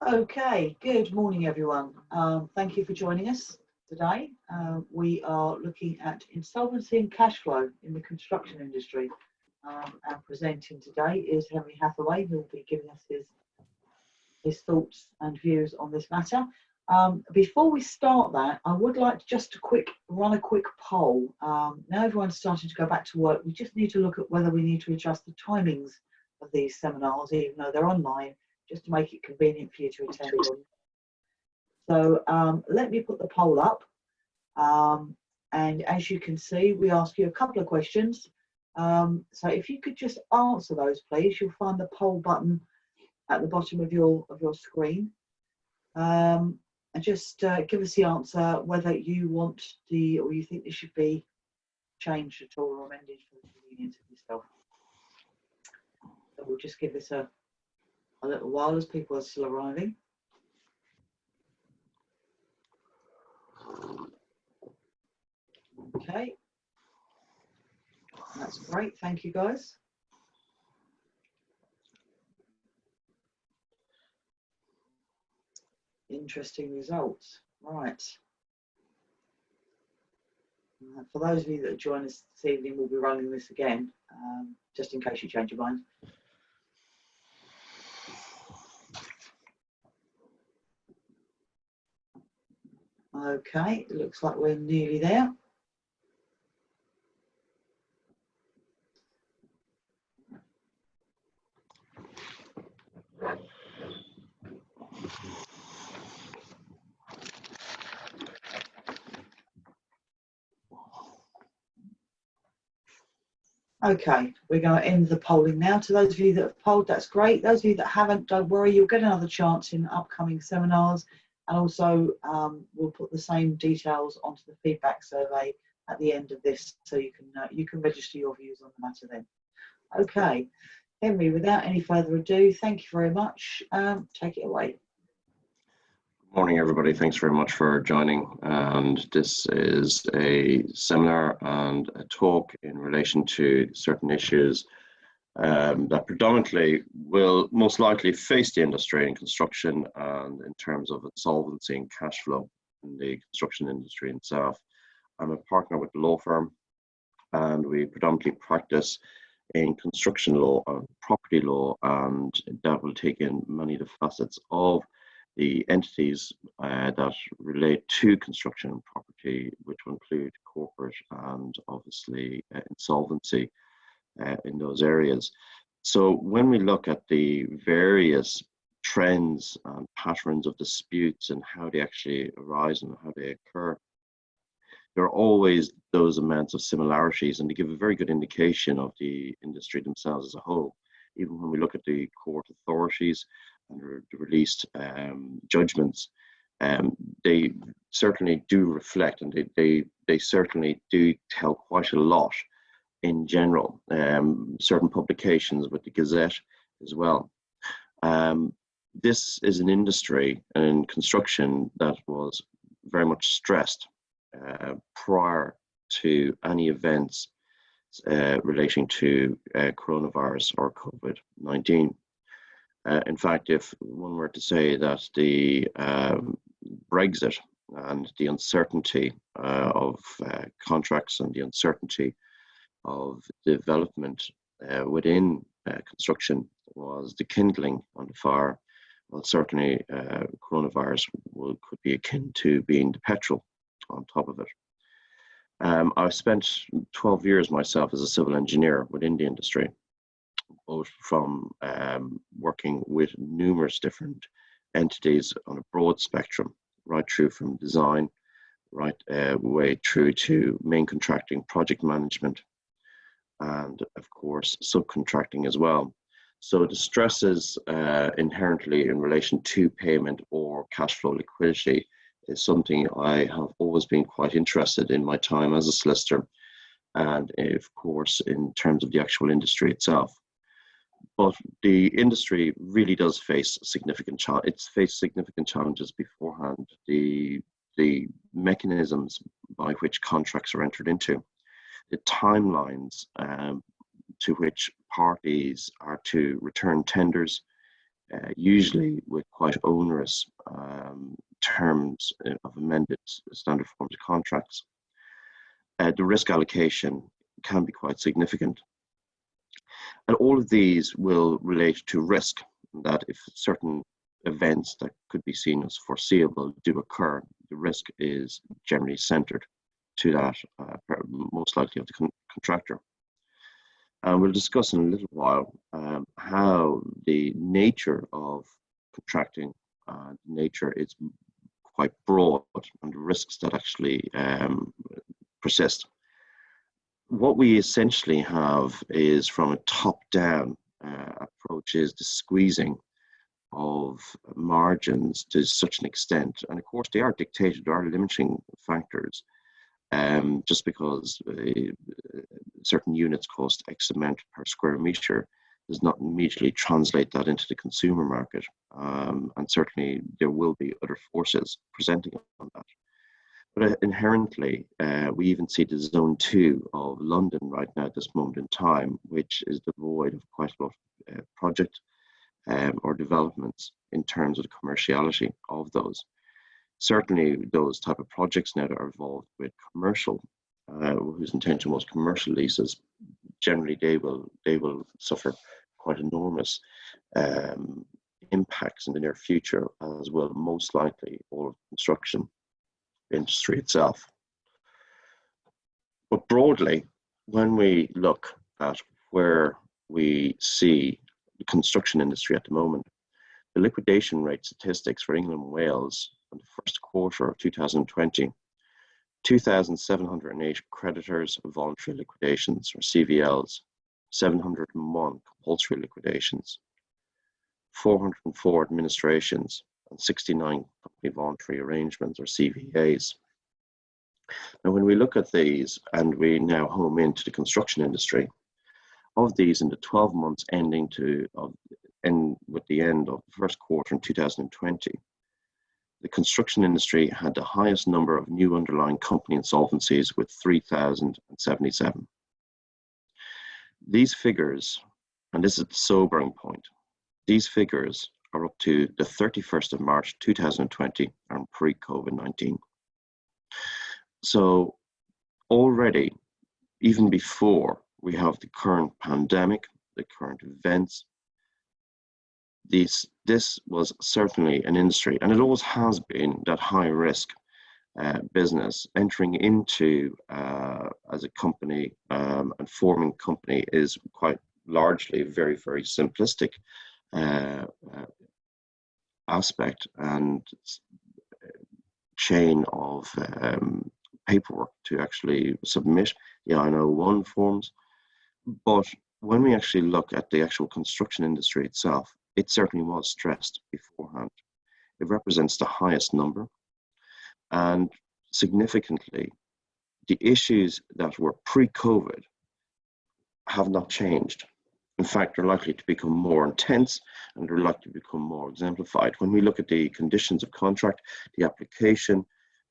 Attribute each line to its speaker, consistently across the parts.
Speaker 1: Okay, good morning everyone. Thank you for joining us today. We are looking at insolvency and cash flow in the construction industry. And presenting today is Henry Hathaway, who will be giving us his thoughts and views on this matter. Before we start that, I would like just to run a quick poll. Now everyone's starting to go back to work, we just need to look at whether we need to adjust the timings of these seminars, even though they're online, just to make it convenient for you to attend them. So let me put the poll up. And as you can see, we ask you a couple of questions. So if you could just answer those, please. You'll find the poll button at the bottom of your screen. And just give us the answer whether you want or you think this should be changed at all or amended for the convenience of yourself. So we'll just give this a little while as people are still arriving. Okay, that's great. Thank you, guys. Interesting results. Right. For those of you that join us this evening, we'll be running this again, just in case you change your mind. Okay, it looks like we're nearly there. Okay, we're going to end the polling now. To those of you that have polled, that's great. Those of you that haven't, don't worry, you'll get another chance in upcoming seminars. And also, we'll put the same details onto the feedback survey at the end of this, so you can register your views on the matter then. Okay, Henry, without any further ado, thank you very much. Take it away.
Speaker 2: Good morning, everybody. Thanks very much for joining. And this is a seminar and a talk in relation to certain issues that predominantly will most likely face the industry in construction and in terms of insolvency and cash flow in the construction industry itself. I'm a partner with the law firm, and we predominantly practice in construction law and property law, and that will take in many of the facets of the entities that relate to construction and property, which will include corporate and obviously insolvency in those areas. So when we look at the various trends and patterns of disputes and how they actually arise and how they occur, there are always those amounts of similarities, and they give a very good indication of the industry themselves as a whole. Even when we look at the court authorities and the released judgments, they certainly do reflect, and they certainly do tell quite a lot in general. Certain publications with the Gazette as well. This is an industry in construction that was very much stressed prior to any events relating to coronavirus or COVID-19. In fact, if one were to say that the Brexit and the uncertainty of contracts and the uncertainty of development within construction was the kindling on the fire, well, certainly coronavirus could be akin to being the petrol on top of it. I've spent 12 years myself as a civil engineer within the industry, both from working with numerous different entities on a broad spectrum, right through from design, right way through to main contracting, project management, and of course subcontracting as well. So the stresses inherently in relation to payment or cash flow liquidity is something I have always been quite interested in my time as a solicitor, and of course in terms of the actual industry itself. but the industry really does face significant it's faced significant challenges beforehand. The mechanisms by which contracts are entered into, the timelines to which parties are to return tenders, usually with quite onerous terms of amended standard forms of contracts. The risk allocation can be quite significant. And all of these will relate to risk, that if certain events that could be seen as foreseeable do occur, the risk is generally centered to that, most likely of the contractor. And we'll discuss in a little while how the nature of contracting nature is quite broad, and the risks that actually persist. What we essentially have is, from a top-down approach, is the squeezing of margins to such an extent, and of course they are dictated, there are limiting factors. Just because certain units cost X amount per square meter does not immediately translate that into the consumer market, and certainly there will be other forces presenting on that. But inherently, we even see the Zone 2 of London right now at this moment in time, which is devoid of quite a lot of project or developments in terms of the commerciality of those. Certainly those type of projects now that are involved with commercial, whose intention was commercial leases, generally they will suffer quite enormous impacts in the near future, as will most likely all of the construction industry itself. But broadly, when we look at where we see the construction industry at the moment, the liquidation rate statistics for England and Wales in the first quarter of 2020, 2,708 creditors of voluntary liquidations, or CVLs, 701 compulsory liquidations, 404 administrations, and 69 company voluntary arrangements, or CVAs. Now, when we look at these, and we now home into the construction industry, of these, in the 12 months ending with the end of the first quarter in 2020, the construction industry had the highest number of new underlying company insolvencies, with 3,077. These figures, and this is the sobering point, these figures are up to the 31st of March 2020 and pre-COVID-19. So already, even before we have the current pandemic, the current events, this was certainly an industry, and it always has been, that high risk business. Entering into as a company and forming company is quite largely very, very simplistic aspect and chain of paperwork to actually submit the I-1 forms. But when we actually look at the actual construction industry itself, it certainly was stressed beforehand. It represents the highest number, and significantly, the issues that were pre-COVID have not changed. In fact, they're likely to become more intense, and they're likely to become more exemplified. When we look at the conditions of contract, the application,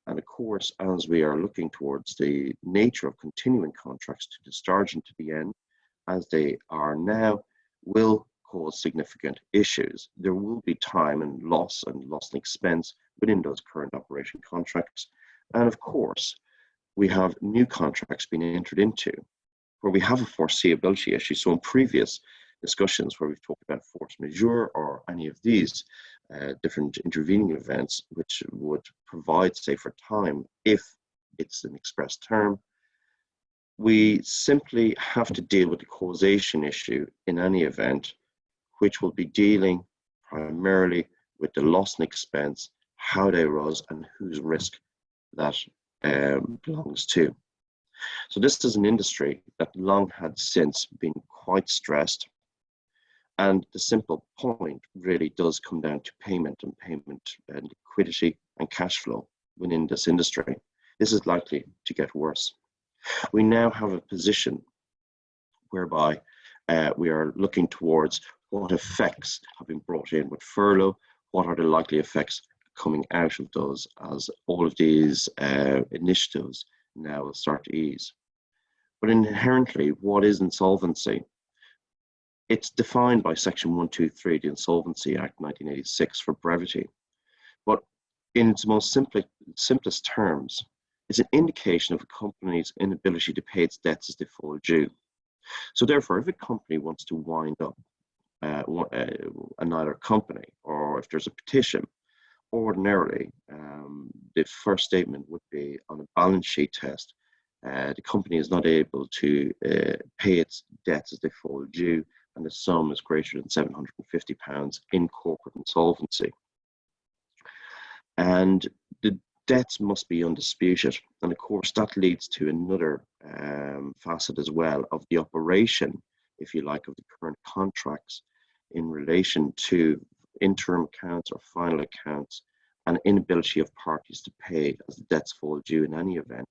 Speaker 2: and of course, as we are looking towards the nature of continuing contracts to discharge into the end, as they are now, will cause significant issues. There will be time and loss and expense within those current operation contracts. And of course, we have new contracts being entered into where we have a foreseeability issue. So in previous discussions where we've talked about force majeure or any of these different intervening events which would provide safer time if it's an express term, we simply have to deal with the causation issue in any event, which will be dealing primarily with the loss and expense, how they arose, and whose risk that belongs to. So this is an industry that long had since been quite stressed, and the simple point really does come down to payment and liquidity and cash flow within this industry. This is likely to get worse. We now have a position whereby we are looking towards what effects have been brought in with furlough, what are the likely effects coming out of those as all of these initiatives now will start to ease. But inherently, what is insolvency? It's defined by Section 123 of the Insolvency Act 1986 for brevity. But in its most simplest terms, it's an indication of a company's inability to pay its debts as they fall due. So therefore, if a company wants to wind up another company, or if there's a petition, ordinarily, the first statement would be on a balance sheet test. The company is not able to pay its debts as they fall due, and the sum is greater than £750 in corporate insolvency. And the debts must be undisputed. And of course, that leads to another facet as well of the operation, if you like, of the current contracts in relation to interim accounts or final accounts, and inability of parties to pay as the debts fall due in any event,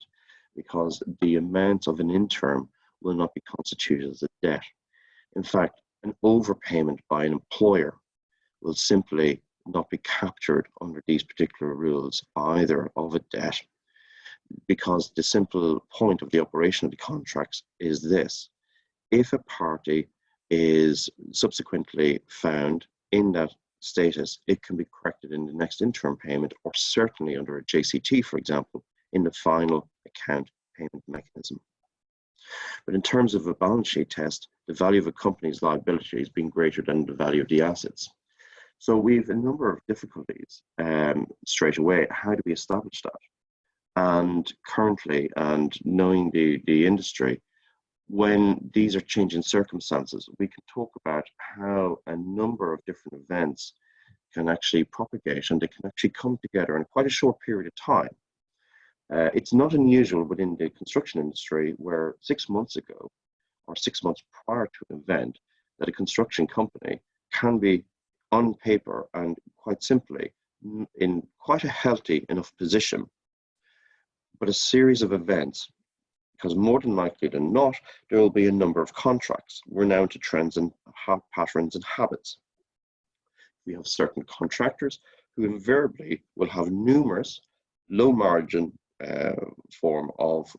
Speaker 2: because the amount of an interim will not be constituted as a debt. In fact, an overpayment by an employer will simply not be captured under these particular rules either of a debt, because the simple point of the operation of the contracts is this: if a party is subsequently found in that status, it can be corrected in the next interim payment, or certainly under a JCT, for example, in the final account payment mechanism. But in terms of a balance sheet test, the value of a company's liabilities being greater than the value of the assets. So we've a number of difficulties straight away. How do we establish that? And currently, and knowing the industry, when these are changing circumstances, we can talk about how a number of different events can actually propagate, and they can actually come together in quite a short period of time. It's not unusual within the construction industry where 6 months ago or 6 months prior to an event that a construction company can be on paper and quite simply in quite a healthy enough position. But a series of events, because more than likely than not, there will be a number of contracts. We're now into trends and patterns and habits. We have certain contractors who invariably will have numerous low margin form of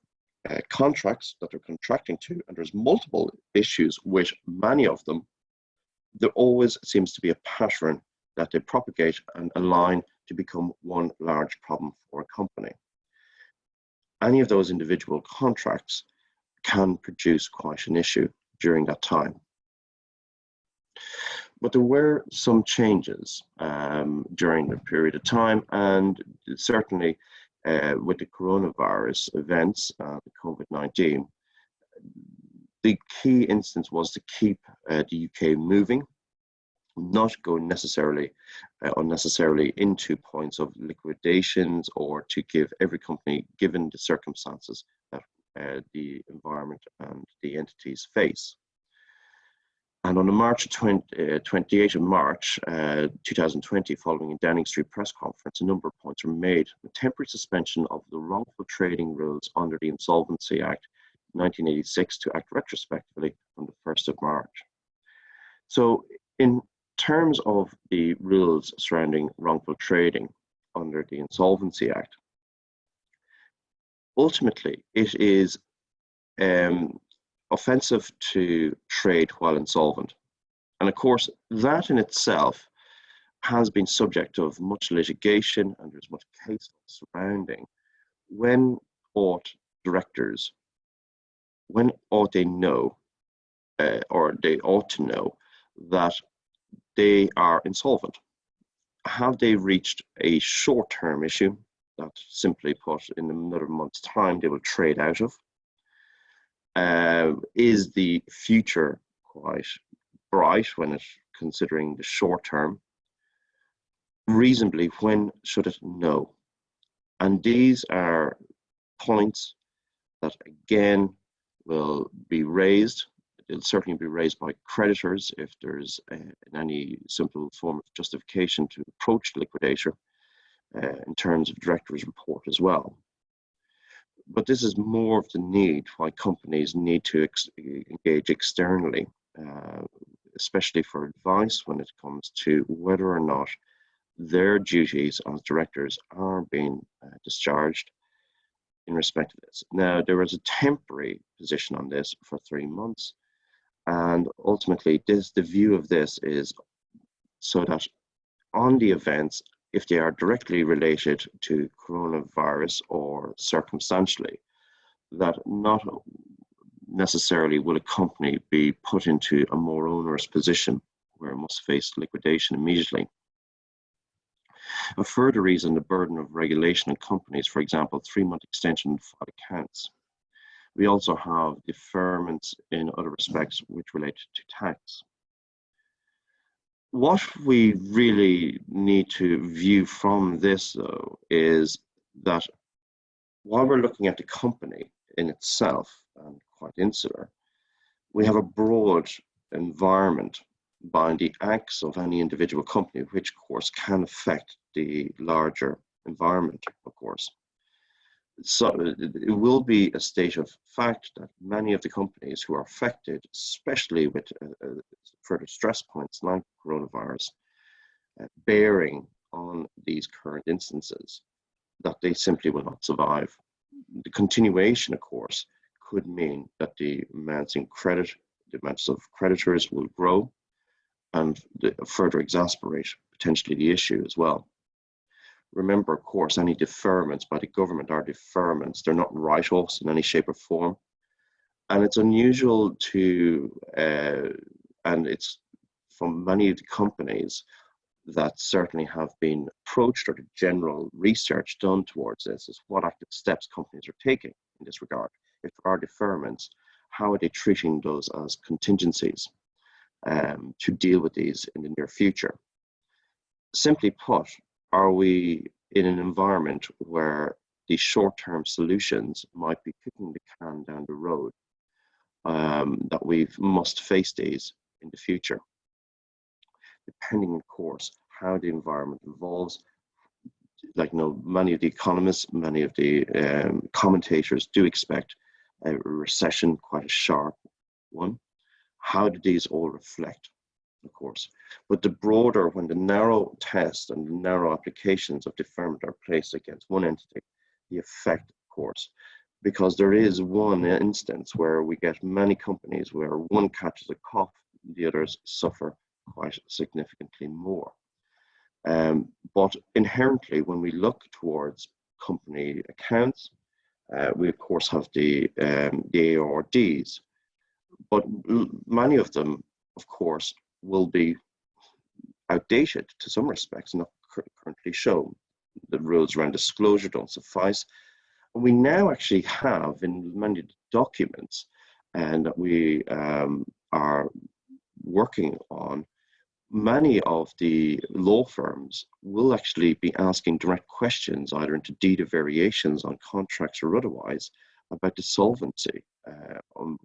Speaker 2: contracts that they're contracting to, and there's multiple issues with many of them. There always seems to be a pattern that they propagate and align to become one large problem for a company. Any of those individual contracts can produce quite an issue during that time. But there were some changes during the period of time, and certainly with the coronavirus events, the COVID-19, the key instance was to keep the UK moving, not go necessarily unnecessarily into points of liquidations, or to give every company, given the circumstances that the environment and the entities face. And on the 28th of March 2020, following a Downing Street press conference, a number of points were made. A temporary suspension of the wrongful trading rules under the Insolvency Act 1986 to act retrospectively from the 1st of March. So in terms of the rules surrounding wrongful trading under the Insolvency Act, ultimately it is offensive to trade while insolvent. And of course, that in itself has been subject of much litigation, and there's much case surrounding when ought directors, when ought they know, or they ought to know that they are insolvent. Have they reached a short-term issue that, simply put, in another month's time they will trade out of? Is the future quite bright when it's considering the short term? Reasonably, when should it know? And these are points that again will be raised. It'll certainly be raised by creditors if there's any simple form of justification to approach the liquidator in terms of director's report as well. But this is more of the need why companies need to engage externally especially for advice when it comes to whether or not their duties as directors are being discharged in respect to this. Now, there was a temporary position on this for 3 months, and ultimately the view of this is so that on the events, if they are directly related to coronavirus or circumstantially, that not necessarily will a company be put into a more onerous position where it must face liquidation immediately. A further reason, the burden of regulation on companies, for example, 3-month extension of file accounts. We also have deferments in other respects which relate to tax. What we really need to view from this, though, is that while we're looking at the company in itself, and quite insular, we have a broad environment by the acts of any individual company, which of course can affect the larger environment, of course. So it will be a state of fact that many of the companies who are affected, especially with further stress points like coronavirus, bearing on these current instances, that they simply will not survive. The continuation, of course, could mean that the amounts in credit, the amounts of creditors will grow and further exacerbate potentially the issue as well. Remember, of course, any deferments by the government are deferments. They're not write-offs in any shape or form. And it's unusual to, and it's from many of the companies that certainly have been approached, or the general research done towards this, is what active steps companies are taking in this regard. If there are deferments, how are they treating those as contingencies to deal with these in the near future? Simply put, are we in an environment where these short-term solutions might be kicking the can down the road, that we must face these in the future? Depending, of course, how the environment evolves. Like, many of the economists, many of the commentators do expect a recession, quite a sharp one. How do these all reflect? Of course, but the broader, when the narrow test and the narrow applications of deferment are placed against one entity, the effect, of course, because there is one instance where we get many companies where one catches a cough, the others suffer quite significantly more. But inherently, when we look towards company accounts, we of course have the ARDs, but many of them, of course, will be outdated to some respects, not currently shown. The rules around disclosure don't suffice. And we now actually have in many documents and that we are working on, many of the law firms will actually be asking direct questions, either into deed of variations on contracts or otherwise, about the solvency for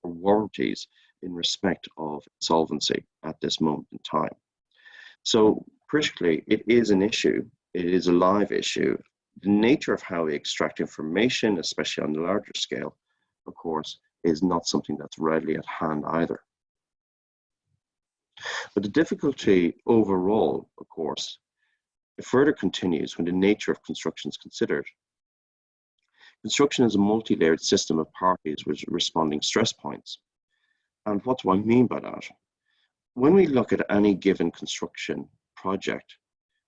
Speaker 2: warranties in respect of insolvency at this moment in time. So critically, it is an issue. It is a live issue. The nature of how we extract information, especially on the larger scale, of course, is not something that's readily at hand either. But the difficulty overall, of course, it further continues when the nature of construction is considered. Construction is a multi-layered system of parties with responding stress points. And what do I mean by that? When we look at any given construction project,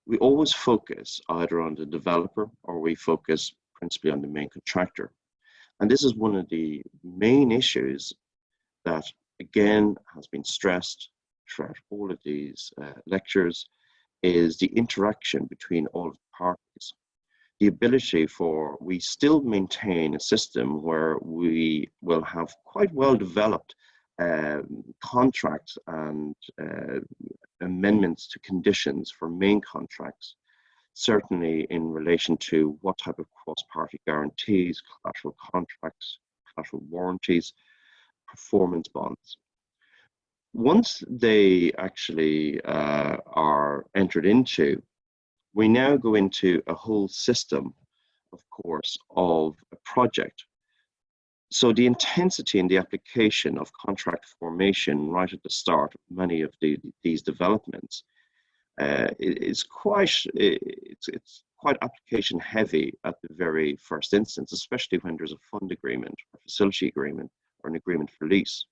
Speaker 2: we always focus either on the developer or we focus principally on the main contractor. And this is one of the main issues that, again, has been stressed throughout all of these lectures, is the interaction between all of the parties. The ability we still maintain a system where we will have quite well developed contracts and amendments to conditions for main contracts, certainly in relation to what type of cross-party guarantees, collateral contracts, collateral warranties, performance bonds. Once they actually are entered into, we now go into a whole system, of course, of a project So the intensity in the application of contract formation right at the start of many of these developments it's quite application heavy at the very first instance, especially when there's a fund agreement or facility agreement or an agreement for lease.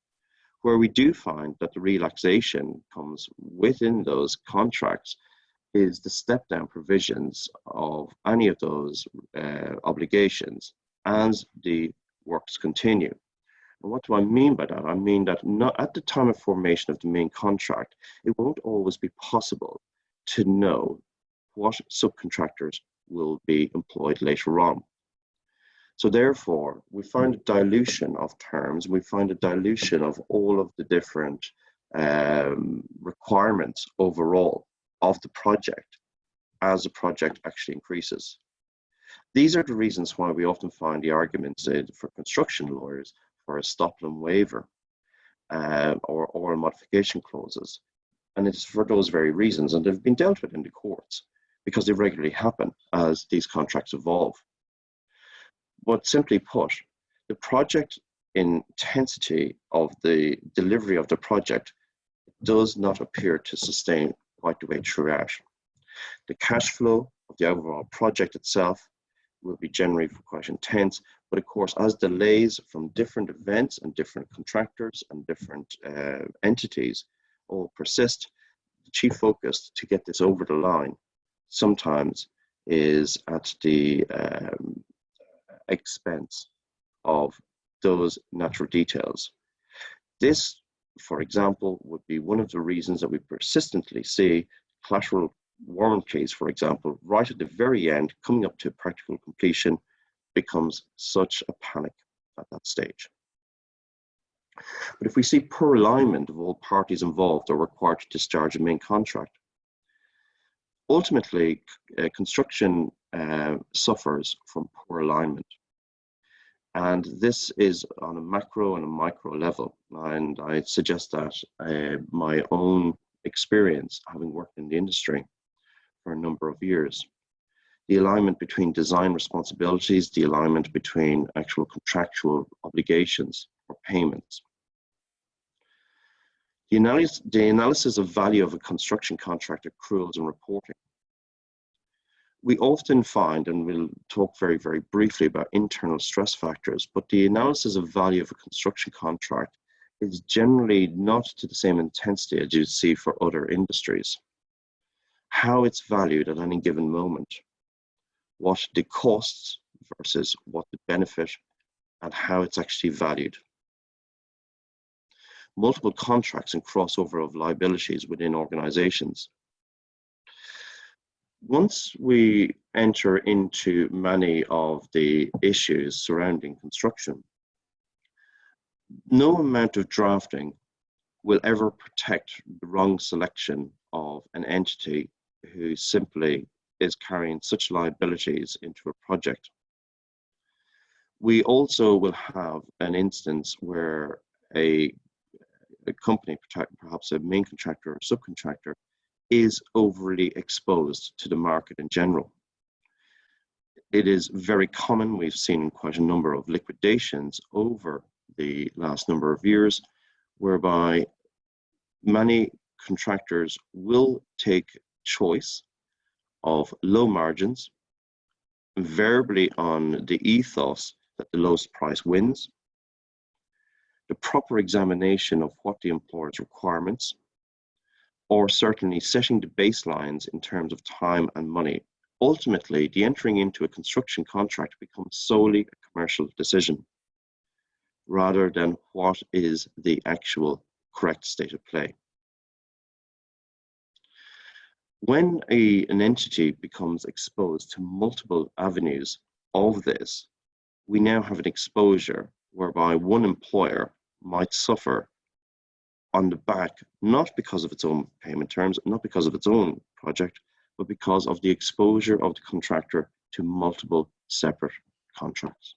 Speaker 2: Where we do find that the relaxation comes within those contracts is the step down provisions of any of those obligations as the works continue. And what do I mean by that? I mean that not at the time of formation of the main contract, it won't always be possible to know what subcontractors will be employed later on. So therefore, we find a dilution of terms, we find a dilution of all of the different requirements overall of the project as the project actually increases. These are the reasons why we often find the arguments for construction lawyers for a stop-loan waiver or oral modification clauses. And it's for those very reasons, and they've been dealt with in the courts because they regularly happen as these contracts evolve. But simply put, the project intensity of the delivery of the project does not appear to sustain quite the way throughout. The cash flow of the overall project itself will be generally quite intense, but of course, as delays from different events and different contractors and different entities all persist, the chief focus to get this over the line sometimes is at the expense of those natural details. This, for example, would be one of the reasons that we persistently see collateral warranties, for example, right at the very end, coming up to practical completion, becomes such a panic at that stage. But if we see poor alignment of all parties involved or required to discharge a main contract, ultimately construction suffers from poor alignment. And this is on a macro and a micro level. And I suggest that my own experience, having worked in the industry for a number of years, the alignment between design responsibilities, the alignment between actual contractual obligations or payments. The analysis of value of a construction contract accruals and reporting. We often find, and we'll talk very, very briefly about internal stress factors, but the analysis of value of a construction contract is generally not to the same intensity as you see for other industries. How it's valued at any given moment, what the costs versus what the benefit, and how it's actually valued. Multiple contracts and crossover of liabilities within organizations. Once we enter into many of the issues surrounding construction, no amount of drafting will ever protect the wrong selection of an entity who simply is carrying such liabilities into a project. We also will have an instance where a company, perhaps a main contractor or subcontractor, is overly exposed to the market in general. It is very common, we've seen quite a number of liquidations over the last number of years, whereby many contractors will take choice of low margins, invariably on the ethos that the lowest price wins, the proper examination of what the employer's requirements, or certainly setting the baselines in terms of time and money. Ultimately, the entering into a construction contract becomes solely a commercial decision, rather than what is the actual correct state of play. When an entity becomes exposed to multiple avenues of this, we now have an exposure whereby one employer might suffer on the back, not because of its own payment terms, not because of its own project, but because of the exposure of the contractor to multiple separate contracts.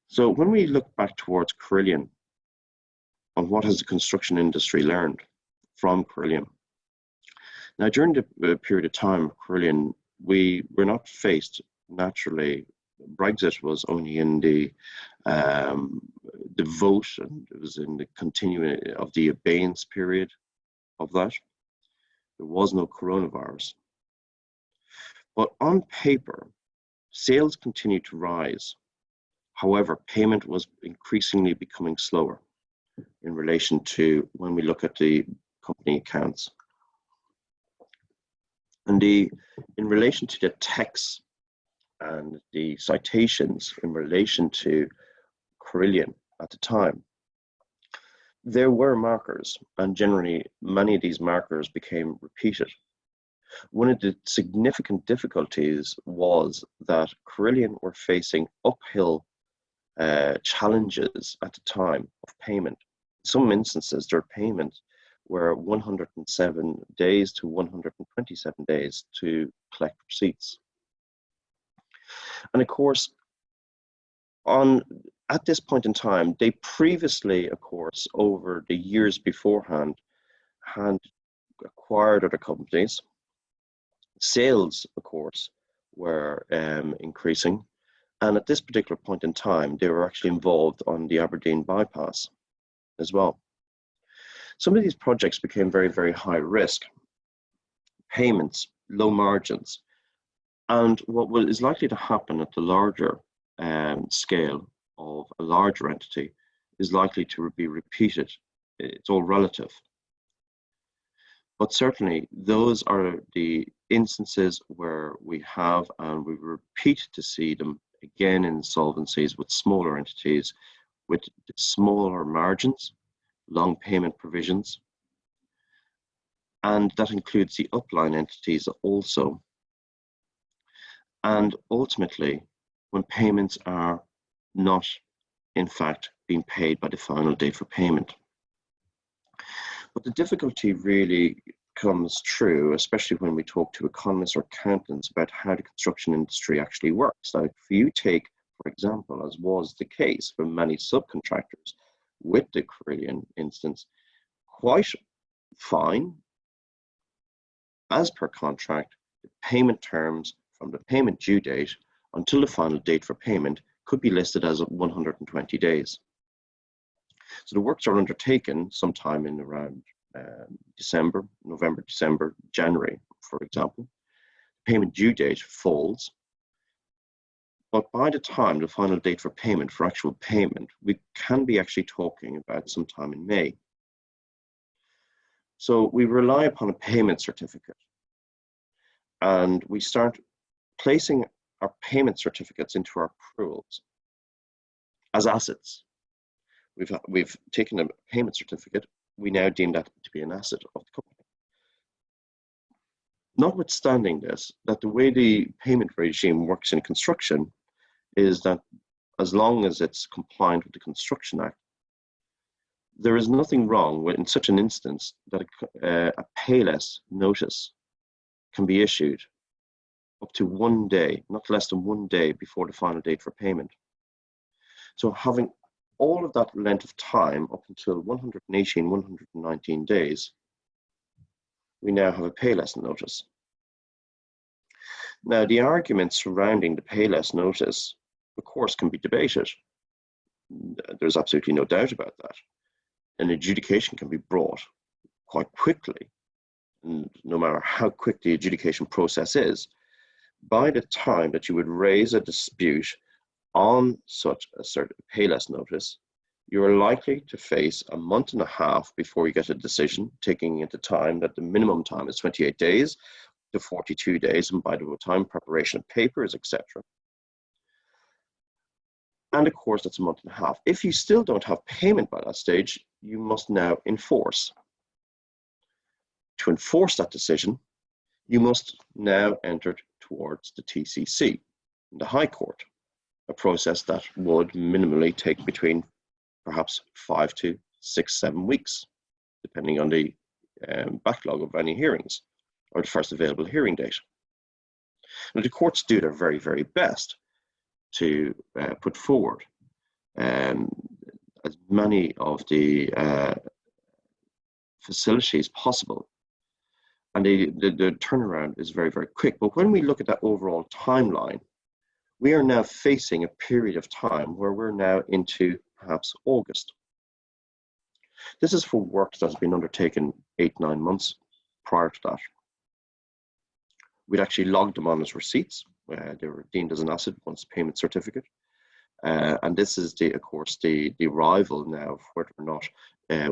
Speaker 2: So when we look back towards Carillion, on what has the construction industry learned from Carillion? Now, during the period of time of Carillion, we were not faced naturally Brexit was only in the vote, and it was in the continuing of the abeyance period of that. There was no coronavirus. But on paper, sales continued to rise. However, payment was increasingly becoming slower in relation to when we look at the company accounts. And in relation to the texts and the citations in relation to Carillion at the time, there were markers, and generally many of these markers became repeated. One of the significant difficulties was that Carillion were facing uphill challenges at the time of payment. In some instances, their payments were 107 days to 127 days to collect receipts. And of course, at this point in time, they previously, of course, over the years beforehand, had acquired other companies. Sales, of course, were increasing. And at this particular point in time, they were actually involved on the Aberdeen bypass as well. Some of these projects became very, very high risk. Payments, low margins. And what is likely to happen at the larger scale of a larger entity is likely to be repeated. It's all relative. But certainly those are the instances where we have, and we repeat to see them again in insolvencies with smaller entities with smaller margins, long payment provisions, and that includes the upline entities also. And ultimately, when payments are not, in fact, being paid by the final date for payment. But the difficulty really comes true, especially when we talk to economists or accountants about how the construction industry actually works. Now, if you take, for example, as was the case for many subcontractors with the Carillion instance, quite fine, as per contract, the payment terms from the payment due date until the final date for payment could be listed as 120 days. So the works are undertaken sometime in around December, November, December, January, for example. Payment due date falls, but by the time the final date for payment, for actual payment, we can be actually talking about sometime in May. So we rely upon a payment certificate, and we start placing our payment certificates into our accruals as assets. We've taken a payment certificate, we now deem that to be an asset of the company. Notwithstanding this, that the way the payment regime works in construction is that as long as it's compliant with the Construction Act, there is nothing wrong with, in such an instance, that a payless notice can be issued up to 1 day, not less than 1 day before the final date for payment. So having all of that length of time up until 118, 119 days, we now have a payless notice. Now, the arguments surrounding the payless notice, of course, can be debated. There's absolutely no doubt about that. An adjudication can be brought quite quickly, and no matter how quick the adjudication process is, by the time that you would raise a dispute on such a certain payless notice, you are likely to face a month and a half before you get a decision, taking into time that the minimum time is 28 days to 42 days, and by the time preparation of papers, etc. And of course, that's a month and a half. If you still don't have payment by that stage, you must now enforce. To enforce that decision, you must now enter towards the TCC, the High Court, a process that would minimally take between perhaps 5 to 6, 7 weeks, depending on the backlog of any hearings or the first available hearing date. Now, the courts do their very, very best to put forward as many of the facilities possible, and the turnaround is very, very quick. But when we look at that overall timeline, We are now facing a period of time where we're now into perhaps August. This is for work that's been undertaken 8-9 months prior to that. We'd actually logged them on as receipts. They were deemed as an asset once payment certificate. And this is, of course, the arrival now of whether or not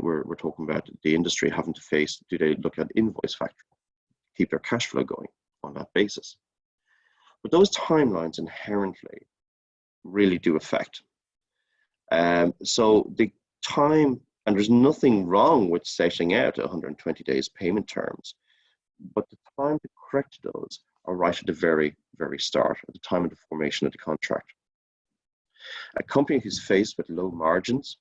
Speaker 2: we're talking about the industry having to face, do they look at invoice factoring, keep their cash flow going on that basis. But those timelines inherently really do affect. So the time, and there's nothing wrong with setting out 120 days payment terms, but the time to correct those are right at the very, very start, at the time of the formation of the contract. A company who's faced with low margins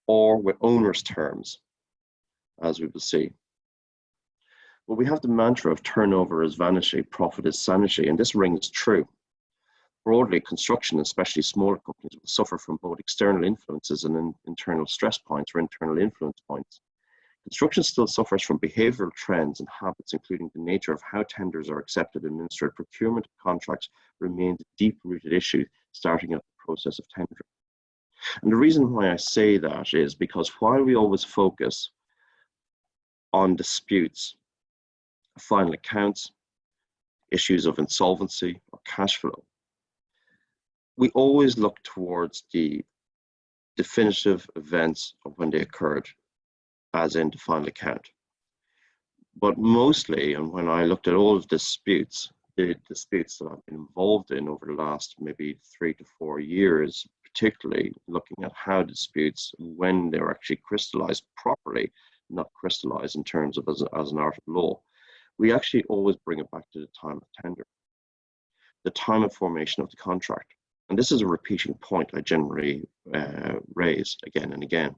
Speaker 2: or with onerous terms, as we will see. But we have the mantra of turnover is vanity, profit is sanity, and this rings true. Broadly, construction, especially smaller companies, will suffer from both external influences and internal stress points or internal influence points. Construction still suffers from behavioral trends and habits, including the nature of how tenders are accepted and administered. Procurement of contracts remains a deep-rooted issue starting at the process of tendering. And the reason why I say that is because while we always focus on disputes, final accounts, issues of insolvency or cash flow, we always look towards the definitive events of when they occurred, as in the final account. But mostly, and when I looked at all of disputes, the disputes that I've been involved in over the last maybe 3 to 4 years, particularly looking at how disputes, when they're actually crystallized properly, not crystallized in terms of as an art of law, we actually always bring it back to the time of tender, the time of formation of the contract. And this is a repeating point I generally raise again and again.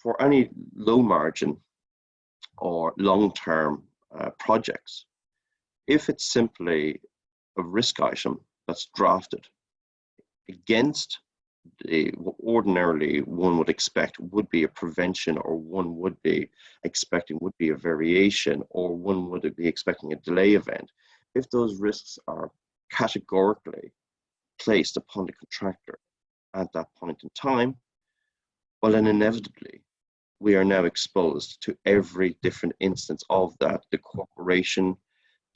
Speaker 2: For any low margin or long-term projects, if it's simply a risk item that's drafted against what ordinarily one would expect would be a prevention, or one would be expecting would be a variation, or one would be expecting a delay event, if those risks are categorically placed upon the contractor at that point in time, well, then inevitably we are now exposed to every different instance of that, the cooperation,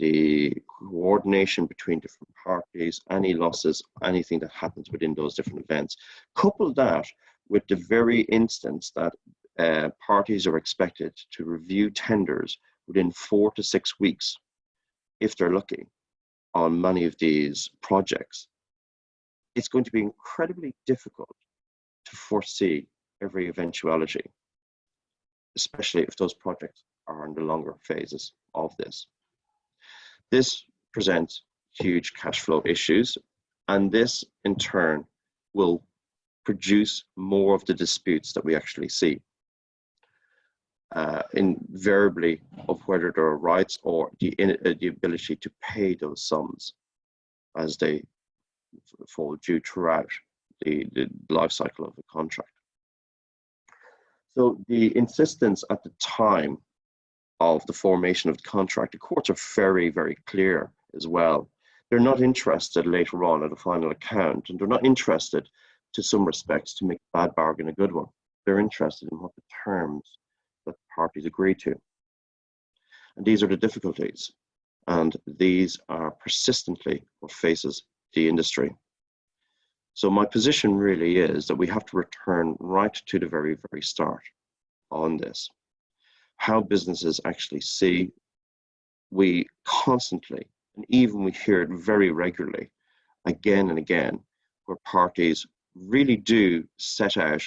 Speaker 2: the coordination between different parties, any losses, anything that happens within those different events. Couple that with the very instance that parties are expected to review tenders within 4 to 6 weeks, if they're lucky, on many of these projects, it's going to be incredibly difficult to foresee every eventuality, especially if those projects are in the longer phases of this. This presents huge cash flow issues, and this in turn will produce more of the disputes that we actually see. Invariably of whether there are rights or the ability to pay those sums as they fall due throughout the life cycle of the contract. So the insistence at the time of the formation of the contract, the courts are very, very clear as well. They're not interested later on at a final account, and they're not interested, to some respects, to make a bad bargain a good one. They're interested in what the terms that the parties agree to. And these are the difficulties, and these are persistently what faces the industry. So my position really is that we have to return right to the very, very start on this. How businesses actually see, we constantly, and even we hear it very regularly, again and again, where parties really do set out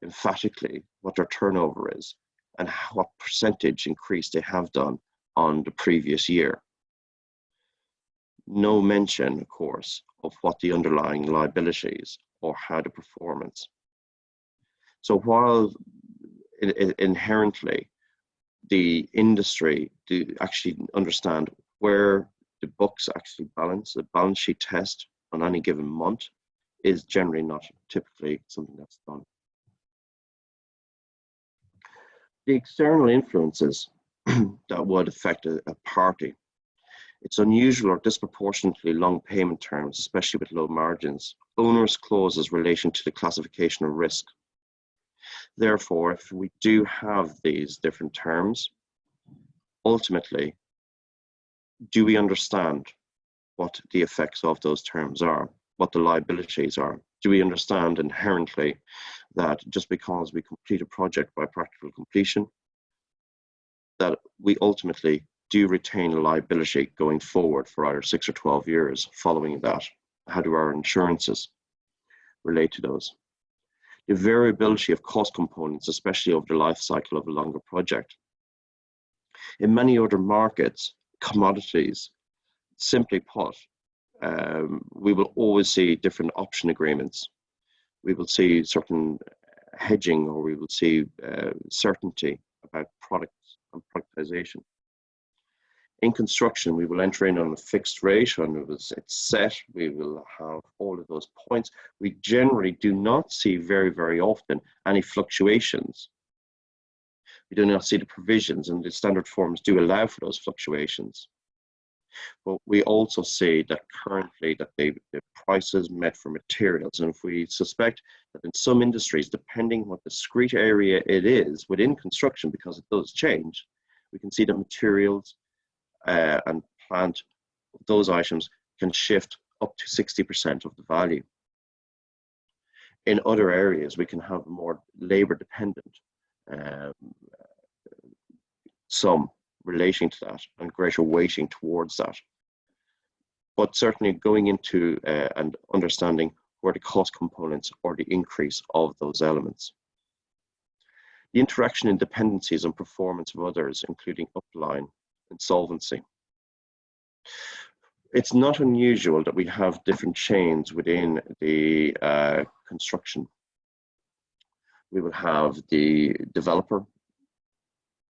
Speaker 2: emphatically what their turnover is and what percentage increase they have done on the previous year. No mention, of course, of what the underlying liabilities or how the performance. So while inherently the industry do actually understand where the books actually balance, the balance sheet test on any given month is generally not typically something that's done. The external influences that would affect a party It's unusual or disproportionately long payment terms, especially with low margins. Onerous clauses relating to the classification of risk. Therefore, if we do have these different terms, ultimately, do we understand what the effects of those terms are, what the liabilities are? Do we understand inherently that just because we complete a project by practical completion, that we ultimately do retain a liability going forward for either 6 or 12 years following that? How do our insurances relate to those? The variability of cost components, especially over the life cycle of a longer project. In many other markets, commodities, simply put, we will always see different option agreements. We will see certain hedging, or we will see certainty about products and productization. In construction, we will enter in on a fixed rate, and it's set. We will have all of those points. We generally do not see very, very often any fluctuations. We do not see the provisions, and the standard forms do allow for those fluctuations. But we also see that currently that the prices met for materials, and if we suspect that in some industries, depending what discrete area it is within construction, because it does change, we can see that materials and plant, those items can shift up to 60% of the value. In other areas, we can have more labor dependent, some relating to that and greater weighting towards that. But certainly going into and understanding where the cost components or the increase of those elements. The interaction and dependencies on performance of others, including upline, insolvency. It's not unusual that we have different chains within the construction. We will have the developer,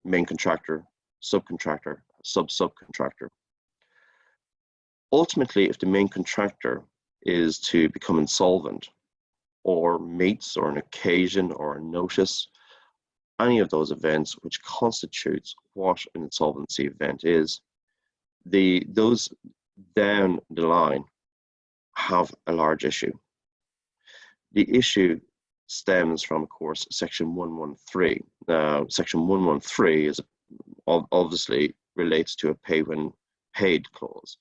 Speaker 2: main contractor, subcontractor, sub-subcontractor. Ultimately, if the main contractor is to become insolvent or meets or an occasion or a notice, any of those events which constitutes what an insolvency event is, those down the line have a large issue. The issue stems from, of course, Section 113. Now, Section 113 is obviously relates to a pay when paid clause,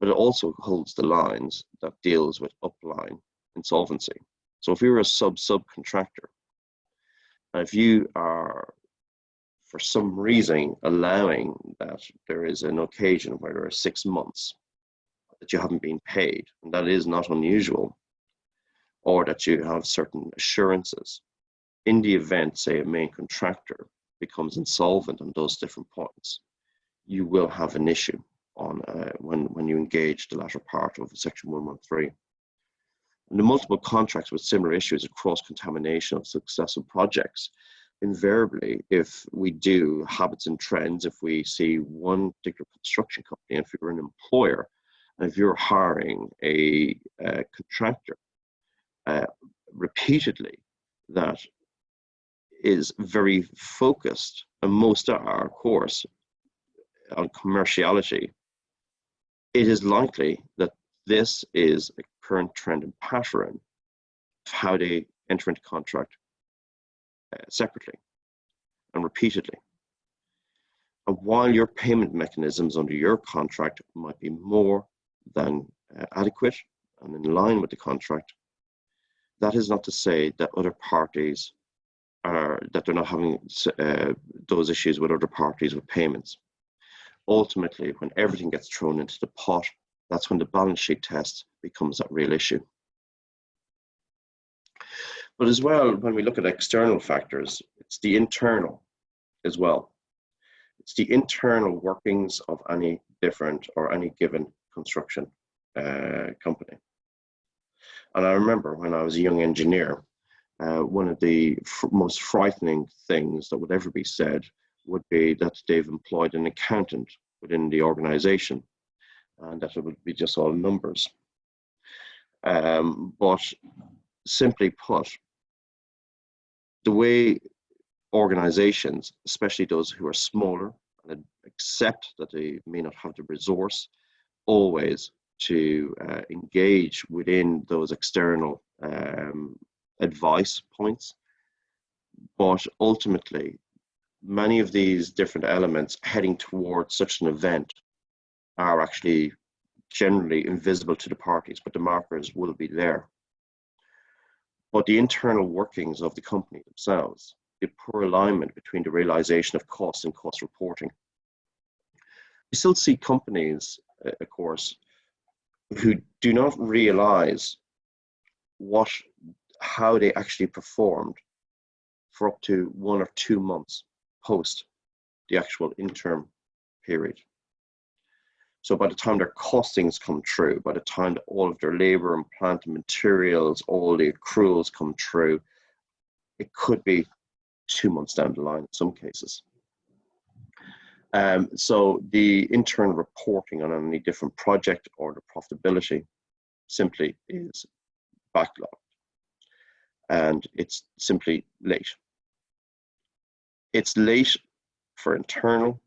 Speaker 2: but it also holds the lines that deals with upline insolvency. So if you're a subcontractor, and if you are for some reason allowing that there is an occasion where there are 6 months that you haven't been paid, and that is not unusual, or that you have certain assurances, in the event, say, a main contractor becomes insolvent on those different points, you will have an issue on when you engage the latter part of Section 113. And the multiple contracts with similar issues of cross-contamination of successive projects, invariably, if we do habits and trends, if we see one particular construction company, if you're an employer, and if you're hiring a contractor repeatedly that is very focused, and most are, of course, on commerciality, it is likely that this is a current trend and pattern of how they enter into contract separately and repeatedly. And while your payment mechanisms under your contract might be more than adequate and in line with the contract, that is not to say that other parties that they're not having those issues with other parties with payments. Ultimately, when everything gets thrown into the pot, that's when the balance sheet test becomes that real issue. But as well, when we look at external factors, it's the internal as well. It's the internal workings of any different or any given construction company. And I remember when I was a young engineer, one of the most frightening things that would ever be said would be that they've employed an accountant within the organization and that it would be just all numbers. But simply put, the way organizations, especially those who are smaller and accept that they may not have the resource always to engage within those external advice points. But ultimately, many of these different elements heading towards such an event are actually generally invisible to the parties, but the markers will be there. But the internal workings of the company themselves, the poor alignment between the realization of costs and cost reporting. We still see companies, of course, who do not realize how they actually performed for up to 1 or 2 months post the actual interim period. So by the time their costings come through, by the time that all of their labor and plant and materials, all the accruals come through, it could be 2 months down the line in some cases. So the internal reporting on any different project or the profitability simply is backlogged, and it's simply late. It's late for internal,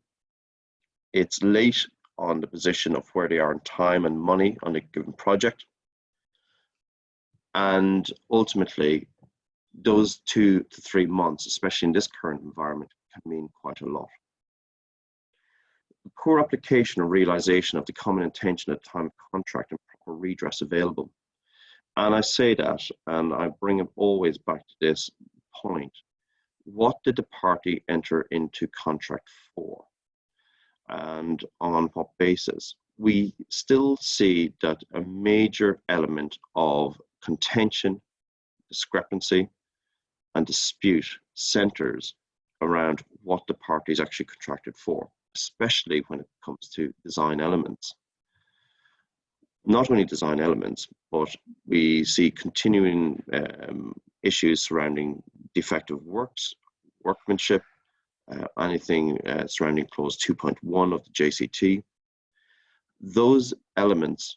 Speaker 2: it's late on the position of where they are in time and money on a given project. And ultimately, those 2 to 3 months, especially in this current environment, can mean quite a lot. The poor application or realization of the common intention at time of contract and proper redress available. And I say that, and I bring it always back to this point. What did the party enter into contract for? And on what basis? We still see that a major element of contention, discrepancy, and dispute centers around what the parties actually contracted for, especially when it comes to design elements. Not only design elements, but we see continuing issues surrounding defective works, workmanship, anything surrounding clause 2.1 of the JCT. Those elements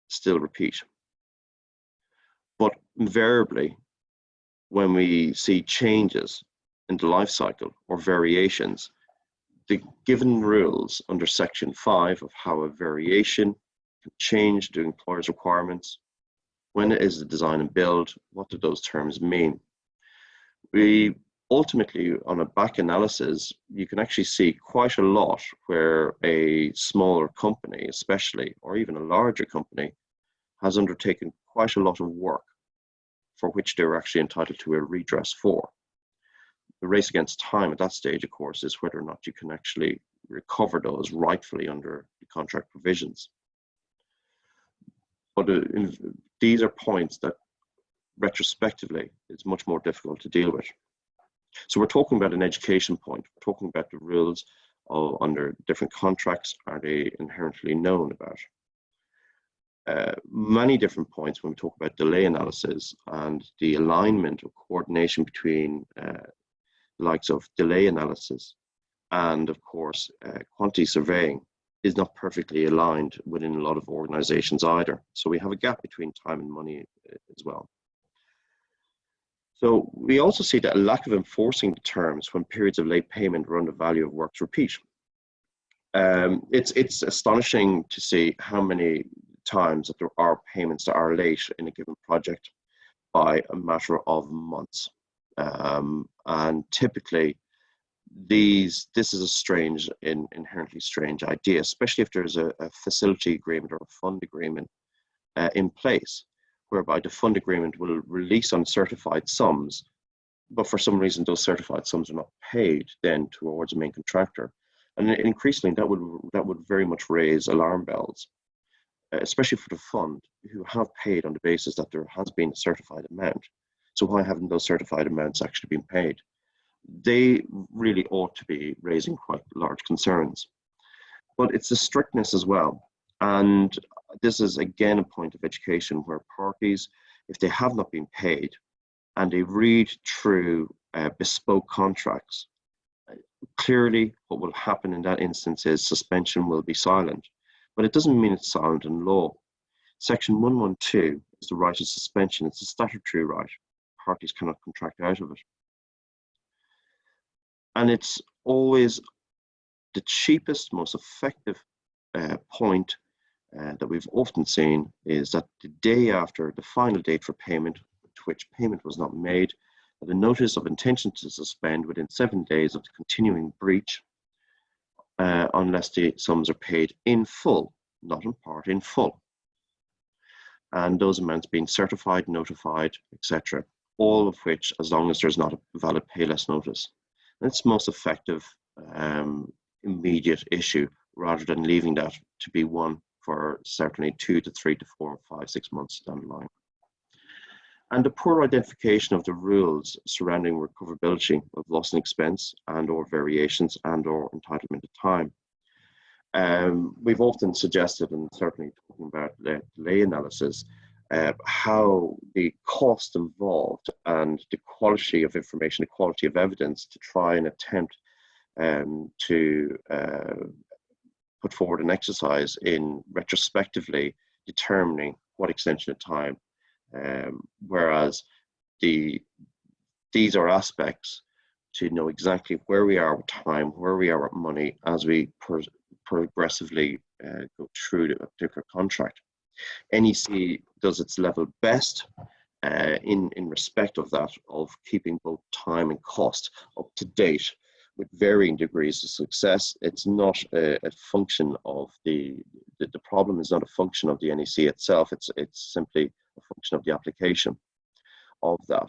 Speaker 2: still repeat. But invariably, when we see changes in the life cycle or variations, the given rules under section 5 of how a variation can change the employer's requirements, when it is the design and build, what do those terms mean? We ultimately, on a back analysis, you can actually see quite a lot where a smaller company, especially, or even a larger company, has undertaken quite a lot of work for which they're actually entitled to a redress for. The race against time at that stage, of course, is whether or not you can actually recover those rightfully under the contract provisions. But these are points that retrospectively is much more difficult to deal with. So we're talking about an education point. We're talking about the rules under different contracts. Are they inherently known about? Many different points when we talk about delay analysis and the alignment or coordination between the likes of delay analysis and, of course, quantity surveying is not perfectly aligned within a lot of organizations either. So we have a gap between time and money as well. So we also see that a lack of enforcing the terms when periods of late payment or undervalue of works repeat. It's astonishing to see how many times that there are payments that are late in a given project by a matter of months. And typically, this is a strange, inherently strange idea, especially if there's a facility agreement or a fund agreement in place, whereby the fund agreement will release uncertified sums, but for some reason those certified sums are not paid then towards the main contractor. And increasingly that would very much raise alarm bells, especially for the fund who have paid on the basis that there has been a certified amount. So why haven't those certified amounts actually been paid? They really ought to be raising quite large concerns. But it's the strictness as well. And this is again a point of education where parties, if they have not been paid and they read through bespoke contracts, clearly what will happen in that instance is suspension will be silent. But it doesn't mean it's silent in law. Section 112 is the right of suspension. It's a statutory right. Parties cannot contract out of it. And it's always the cheapest, most effective point that we've often seen is that the day after the final date for payment, to which payment was not made, that a notice of intention to suspend within 7 days of the continuing breach, unless the sums are paid in full, not in part, in full. And those amounts being certified, notified, etc. All of which, as long as there's not a valid payless notice. And it's most effective, immediate issue, rather than leaving that to be one for certainly 2 to 3 to 4, 5, 6 months down the line. And the poor identification of the rules surrounding recoverability of loss and expense and or variations and or entitlement of time. We've often suggested, and certainly talking about the delay analysis, how the cost involved and the quality of information, the quality of evidence to try and attempt to put forward an exercise in retrospectively determining what extension of time, whereas these are aspects to know exactly where we are with time, where we are with money as we progressively go through a particular contract. NEC does its level best in respect of that, of keeping both time and cost up to date with varying degrees of success. It's not a function of the problem is not a function of the NEC itself. It's simply a function of the application of that.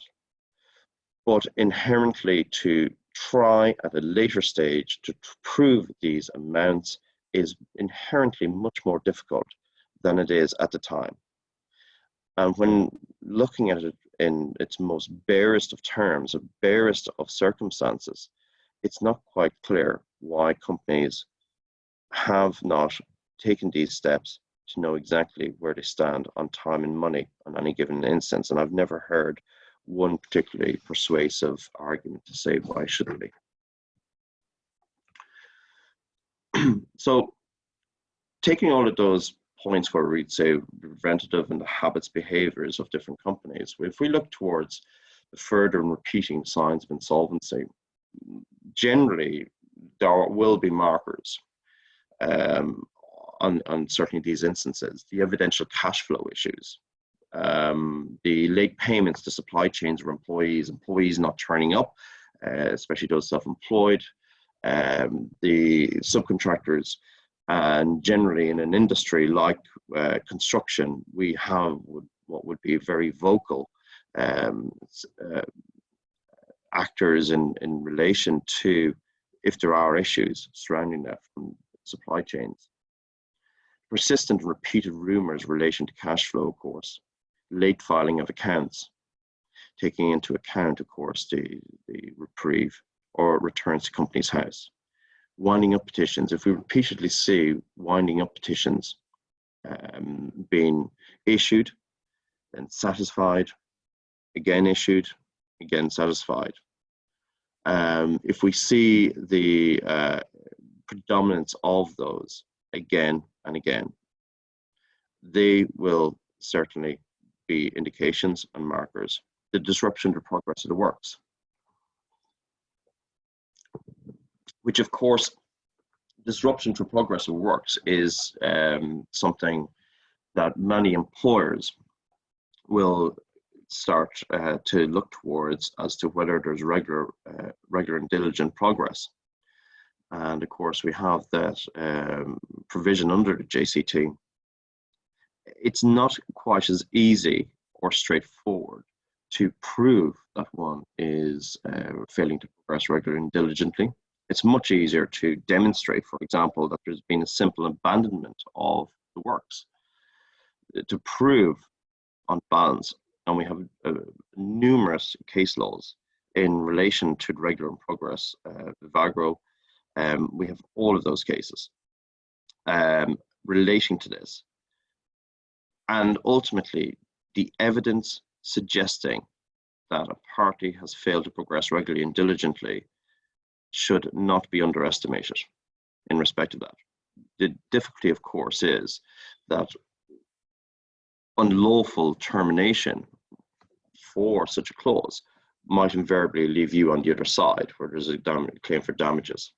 Speaker 2: But inherently, to try at a later stage to prove these amounts is inherently much more difficult than it is at the time. And when looking at it in its most barest of terms, or barest of circumstances, it's not quite clear why companies have not taken these steps to know exactly where they stand on time and money on any given instance. And I've never heard one particularly persuasive argument to say why shouldn't be. So taking all of those points where we'd say preventative and the habits, behaviors of different companies, if we look towards the further and repeating signs of insolvency, generally there will be markers on certainly these instances, the evidential cash flow issues, the late payments to supply chains or employees not turning up, especially those self-employed, the subcontractors, and generally in an industry like construction, we have what would be very vocal actors in relation to if there are issues surrounding that from supply chains. Persistent and repeated rumors in relation to cash flow, of course, late filing of accounts, taking into account, of course, the reprieve or returns to company's house. Winding up petitions, if we repeatedly see winding up petitions being issued, then satisfied, again issued, again satisfied. If we see the predominance of those again and again, they will certainly be indications and markers. The disruption to progress of the works, which of course, disruption to progress of works is something that many employers will start to look towards as to whether there's regular and diligent progress. And of course, we have that provision under the JCT. It's not quite as easy or straightforward to prove that one is failing to progress regularly and diligently. It's much easier to demonstrate, for example, that there's been a simple abandonment of the works. To prove on balance, and we have numerous case laws in relation to regular and progress, Vagro, we have all of those cases relating to this. And ultimately, the evidence suggesting that a party has failed to progress regularly and diligently should not be underestimated in respect of that. The difficulty, of course, is that unlawful termination for such a clause might invariably leave you on the other side where there's a claim for damages.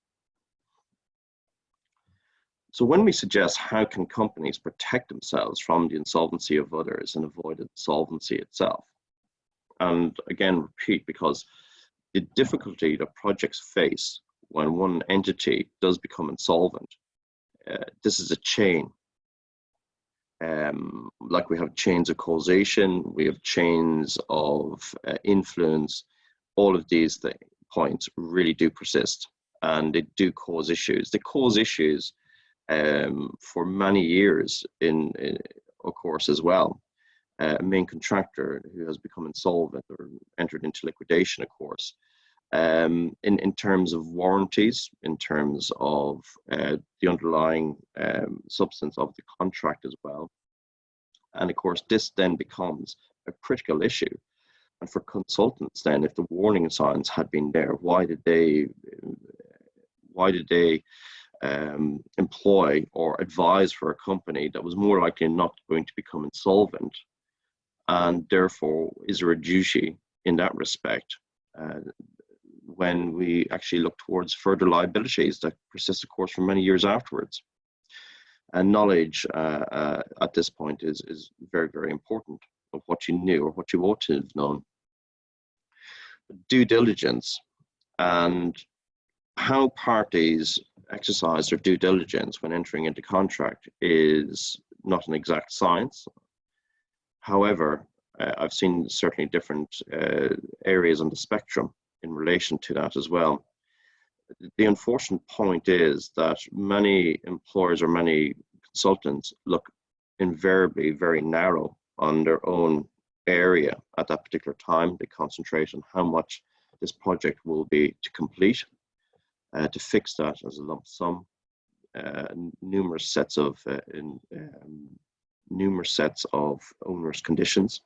Speaker 2: So when we suggest how can companies protect themselves from the insolvency of others and avoid insolvency itself, and again repeat, because the difficulty that projects face when one entity does become insolvent, this is a chain. Like we have chains of causation, we have chains of influence. All of these points really do persist, and they do cause issues. They cause issues for many years of course, as well. A main contractor who has become insolvent or entered into liquidation, of course, in terms of warranties, in terms of the underlying substance of the contract as well. And of course, this then becomes a critical issue. And for consultants then, if the warning signs had been there, why did they employ or advise for a company that was more likely not going to become insolvent? And therefore, is there a duty in that respect when we actually look towards further liabilities that persist, of course, for many years afterwards? And knowledge at this point is very, very important of what you knew or what you ought to have known. Due diligence and how parties exercise their due diligence when entering into contract is not an exact science. However, I've seen certainly different areas on the spectrum in relation to that as well. The unfortunate point is that many employers or many consultants look invariably very narrow on their own area at that particular time. They concentrate on how much this project will be to complete, to fix that as a lump sum, numerous sets of onerous conditions.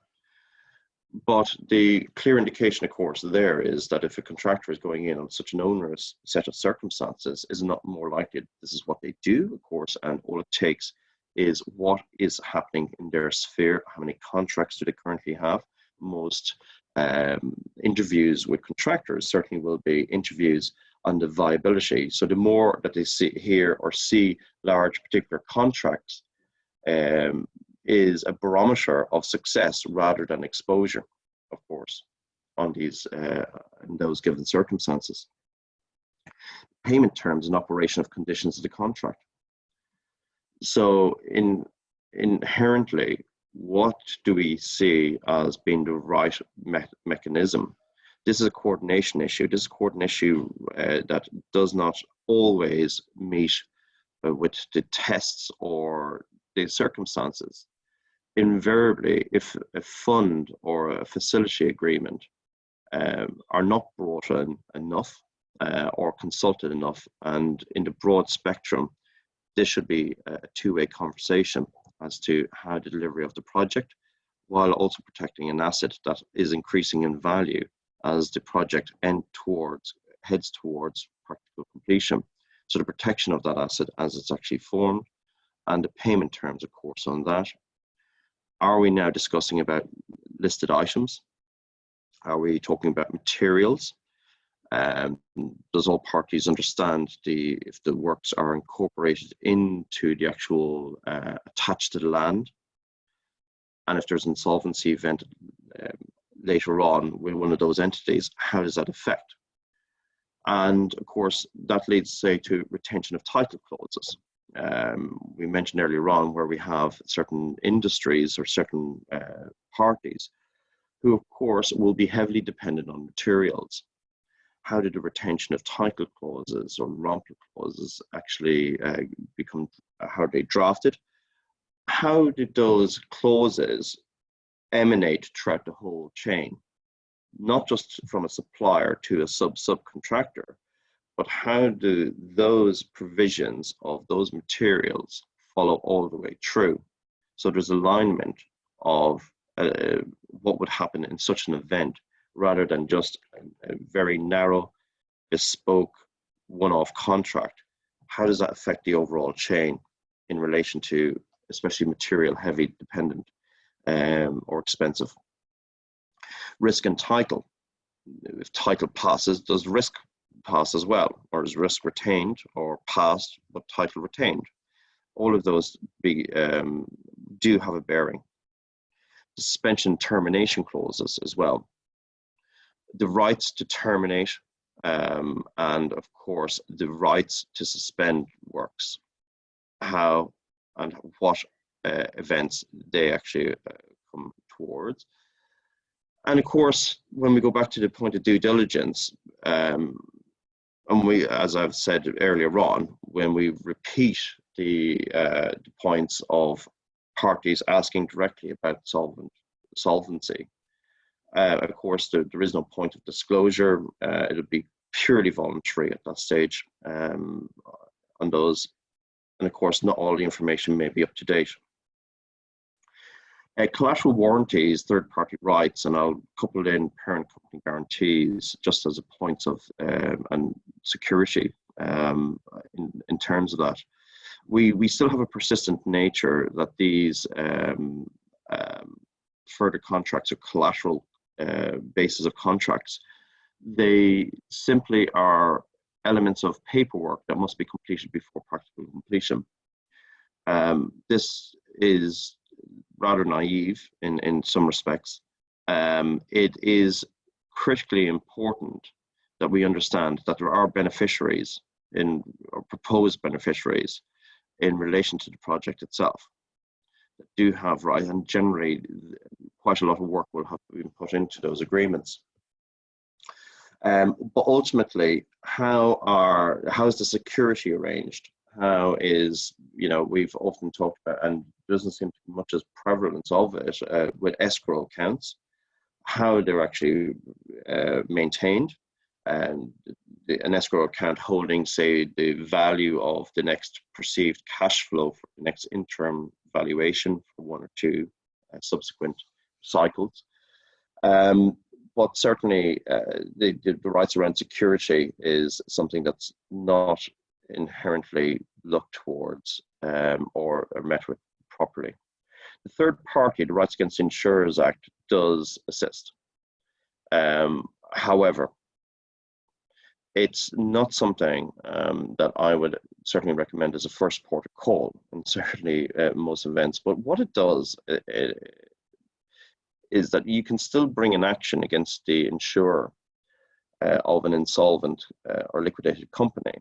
Speaker 2: But the clear indication, of course, there is that if a contractor is going in on such an onerous set of circumstances, is not more likely this is what they do, of course, and all it takes is what is happening in their sphere, how many contracts do they currently have. Most interviews with contractors certainly will be interviews on the viability. So the more that they hear or see large particular contracts, is a barometer of success rather than exposure, of course, on these in those given circumstances. Payment terms and operation of conditions of the contract. So inherently, what do we see as being the right mechanism? This is a coordination issue. This is a coordination issue that does not always meet with the tests or the circumstances. Invariably, if a fund or a facility agreement are not brought in enough or consulted enough, and in the broad spectrum, this should be a two-way conversation as to how the delivery of the project, while also protecting an asset that is increasing in value as the project heads towards practical completion. So the protection of that asset as it's actually formed, and the payment terms, of course, on that. Are we now discussing about listed items? Are we talking about materials? Does all parties understand if the works are incorporated into the actual attached to the land? And if there's an insolvency event later on with one of those entities, how does that affect? And of course, that leads, say, to retention of title clauses. We mentioned earlier on where we have certain industries or certain parties who, of course, will be heavily dependent on materials. How did the retention of title clauses or rompler clauses actually become, how are they drafted? How did those clauses emanate throughout the whole chain? Not just from a supplier to a subcontractor, but how do those provisions of those materials follow all the way through? So there's alignment of what would happen in such an event, rather than just a very narrow, bespoke, one-off contract. How does that affect the overall chain in relation to, especially material heavy dependent or expensive? Risk and title. If title passes, does risk pass as well? Or is risk retained or passed, but title retained? all of those do have a bearing. The suspension termination clauses as well. The rights to terminate, and of course the rights to suspend works, how and what events they actually come towards. And of course, when we go back to the point of due diligence, and we, as I've said earlier on, when we repeat the points of parties asking directly about solvency, of course, there is no point of disclosure. It'll be purely voluntary at that stage on those. And of course, not all the information may be up to date. Collateral warranties, third-party rights, and I'll couple in parent company guarantees just as a point of and security in terms of that. We still have a persistent nature that these further contracts or collateral basis of contracts, they simply are elements of paperwork that must be completed before practical completion. This is rather naive in some respects. It is critically important that we understand that there are beneficiaries or proposed beneficiaries in relation to the project itself that do have rights, and generally quite a lot of work will have to be put into those agreements. But ultimately, how is the security arranged? How is, we've often talked about, and there doesn't seem to be much as prevalence of it, with escrow accounts, how they're actually maintained, and an escrow account holding, say, the value of the next perceived cash flow for the next interim valuation for one or two subsequent cycles. But certainly the rights around security is something that's not inherently looked towards or met with properly. The third party, the Rights Against Insurers Act, does assist. However, it's not something that I would certainly recommend as a first port of call in certainly most events. But what it does is that you can still bring an action against the insurer of an insolvent or liquidated company.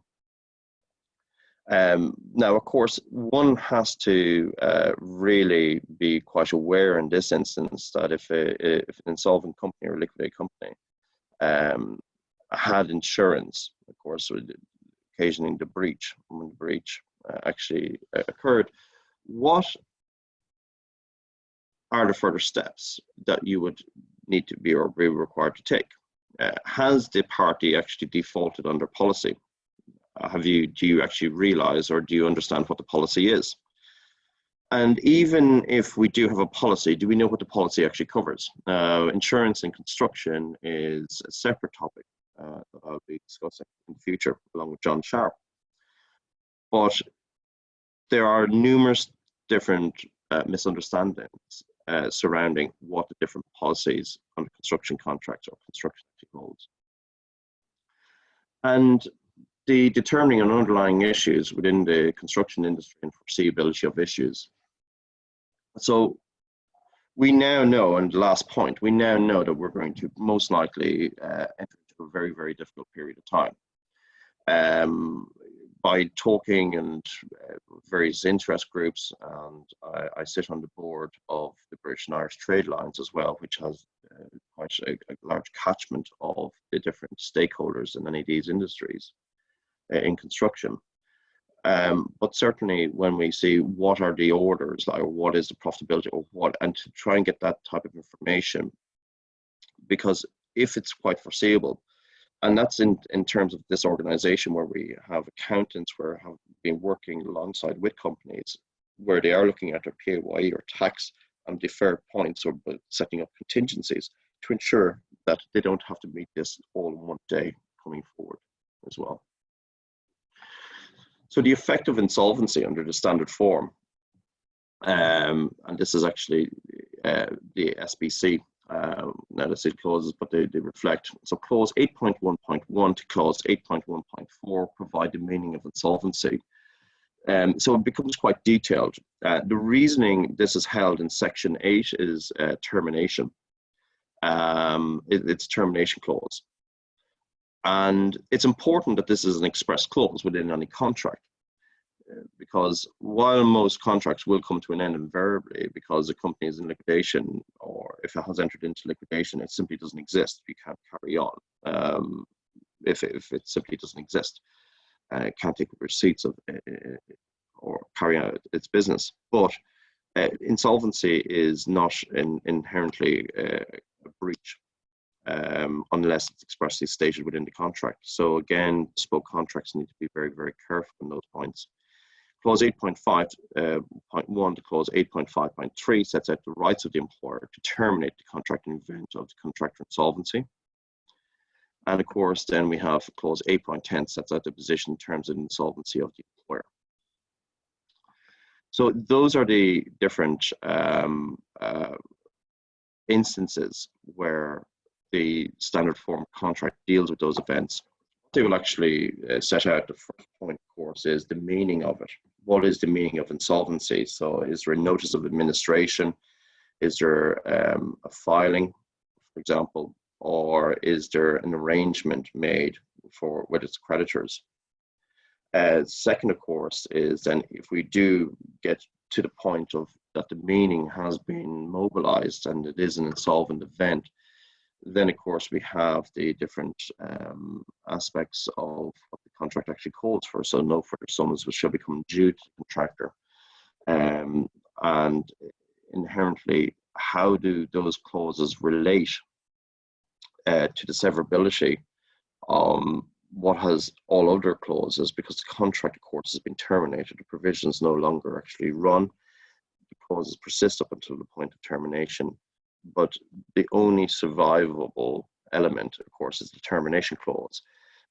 Speaker 2: Now, of course, one has to really be quite aware in this instance that if an insolvent company or liquidated company had insurance, of course, occasioning the breach, when the breach actually occurred, what are the further steps that you would need to be or be required to take? Has the party actually defaulted under policy? Do you actually realize or do you understand what the policy is? And even if we do have a policy, do we know what the policy actually covers? Insurance in construction is a separate topic that I'll be discussing in the future along with John Sharp. But there are numerous different misunderstandings surrounding what the different policies under construction contracts or construction holds. And the determining and underlying issues within the construction industry and foreseeability of issues. So we now know, and the last point, we now know that we're going to most likely enter into a very, very difficult period of time. By talking and various interest groups, and I sit on the board of the British and Irish Trade Lines as well, which has quite a large catchment of the different stakeholders in any of these industries in construction. But certainly when we see what are the orders, like what is the profitability or what, and to try and get that type of information, because if it's quite foreseeable, and that's in terms of this organization where we have accountants who have been working alongside with companies where they are looking at their PAYE or tax and deferred points or setting up contingencies to ensure that they don't have to meet this all in one day coming forward as well. So the effect of insolvency under the standard form, and this is actually the SBC, now that's it clauses, but they reflect. So clause 8.1.1 to clause 8.1.4 provide the meaning of insolvency. So it becomes quite detailed. The reasoning this is held in Section 8 is termination. It's termination clause. And it's important that this is an express clause within any contract, because while most contracts will come to an end invariably because the company is in liquidation, or if it has entered into liquidation, it simply doesn't exist. You can't carry on if it simply doesn't exist. It can't take receipts of or carry out its business. But insolvency is not inherently a breach unless it's expressly stated within the contract. So again, bespoke contracts need to be very, very careful on those points. Clause 8.5.1 to clause 8.5.3 sets out the rights of the employer to terminate the contract in the event of the contractor insolvency. And of course, then we have clause 8.10 sets out the position, terms, and insolvency of the employer. So those are the different instances where the standard form contract deals with those events. They will actually set out the first point, of course, is the meaning of it. What is the meaning of insolvency? So is there a notice of administration? Is there a filing, for example, or is there an arrangement made with its creditors? Second, of course, is then if we do get to the point of that the meaning has been mobilized and it is an insolvent event, then of course we have the different aspects of what the contract actually calls for. So no further sums which shall become due to the contractor. And inherently, how do those clauses relate to the severability? What has all other clauses, because the contract, of course, has been terminated, the provisions no longer actually run, the clauses persist up until the point of termination. But the only survivable element, of course, is the termination clause.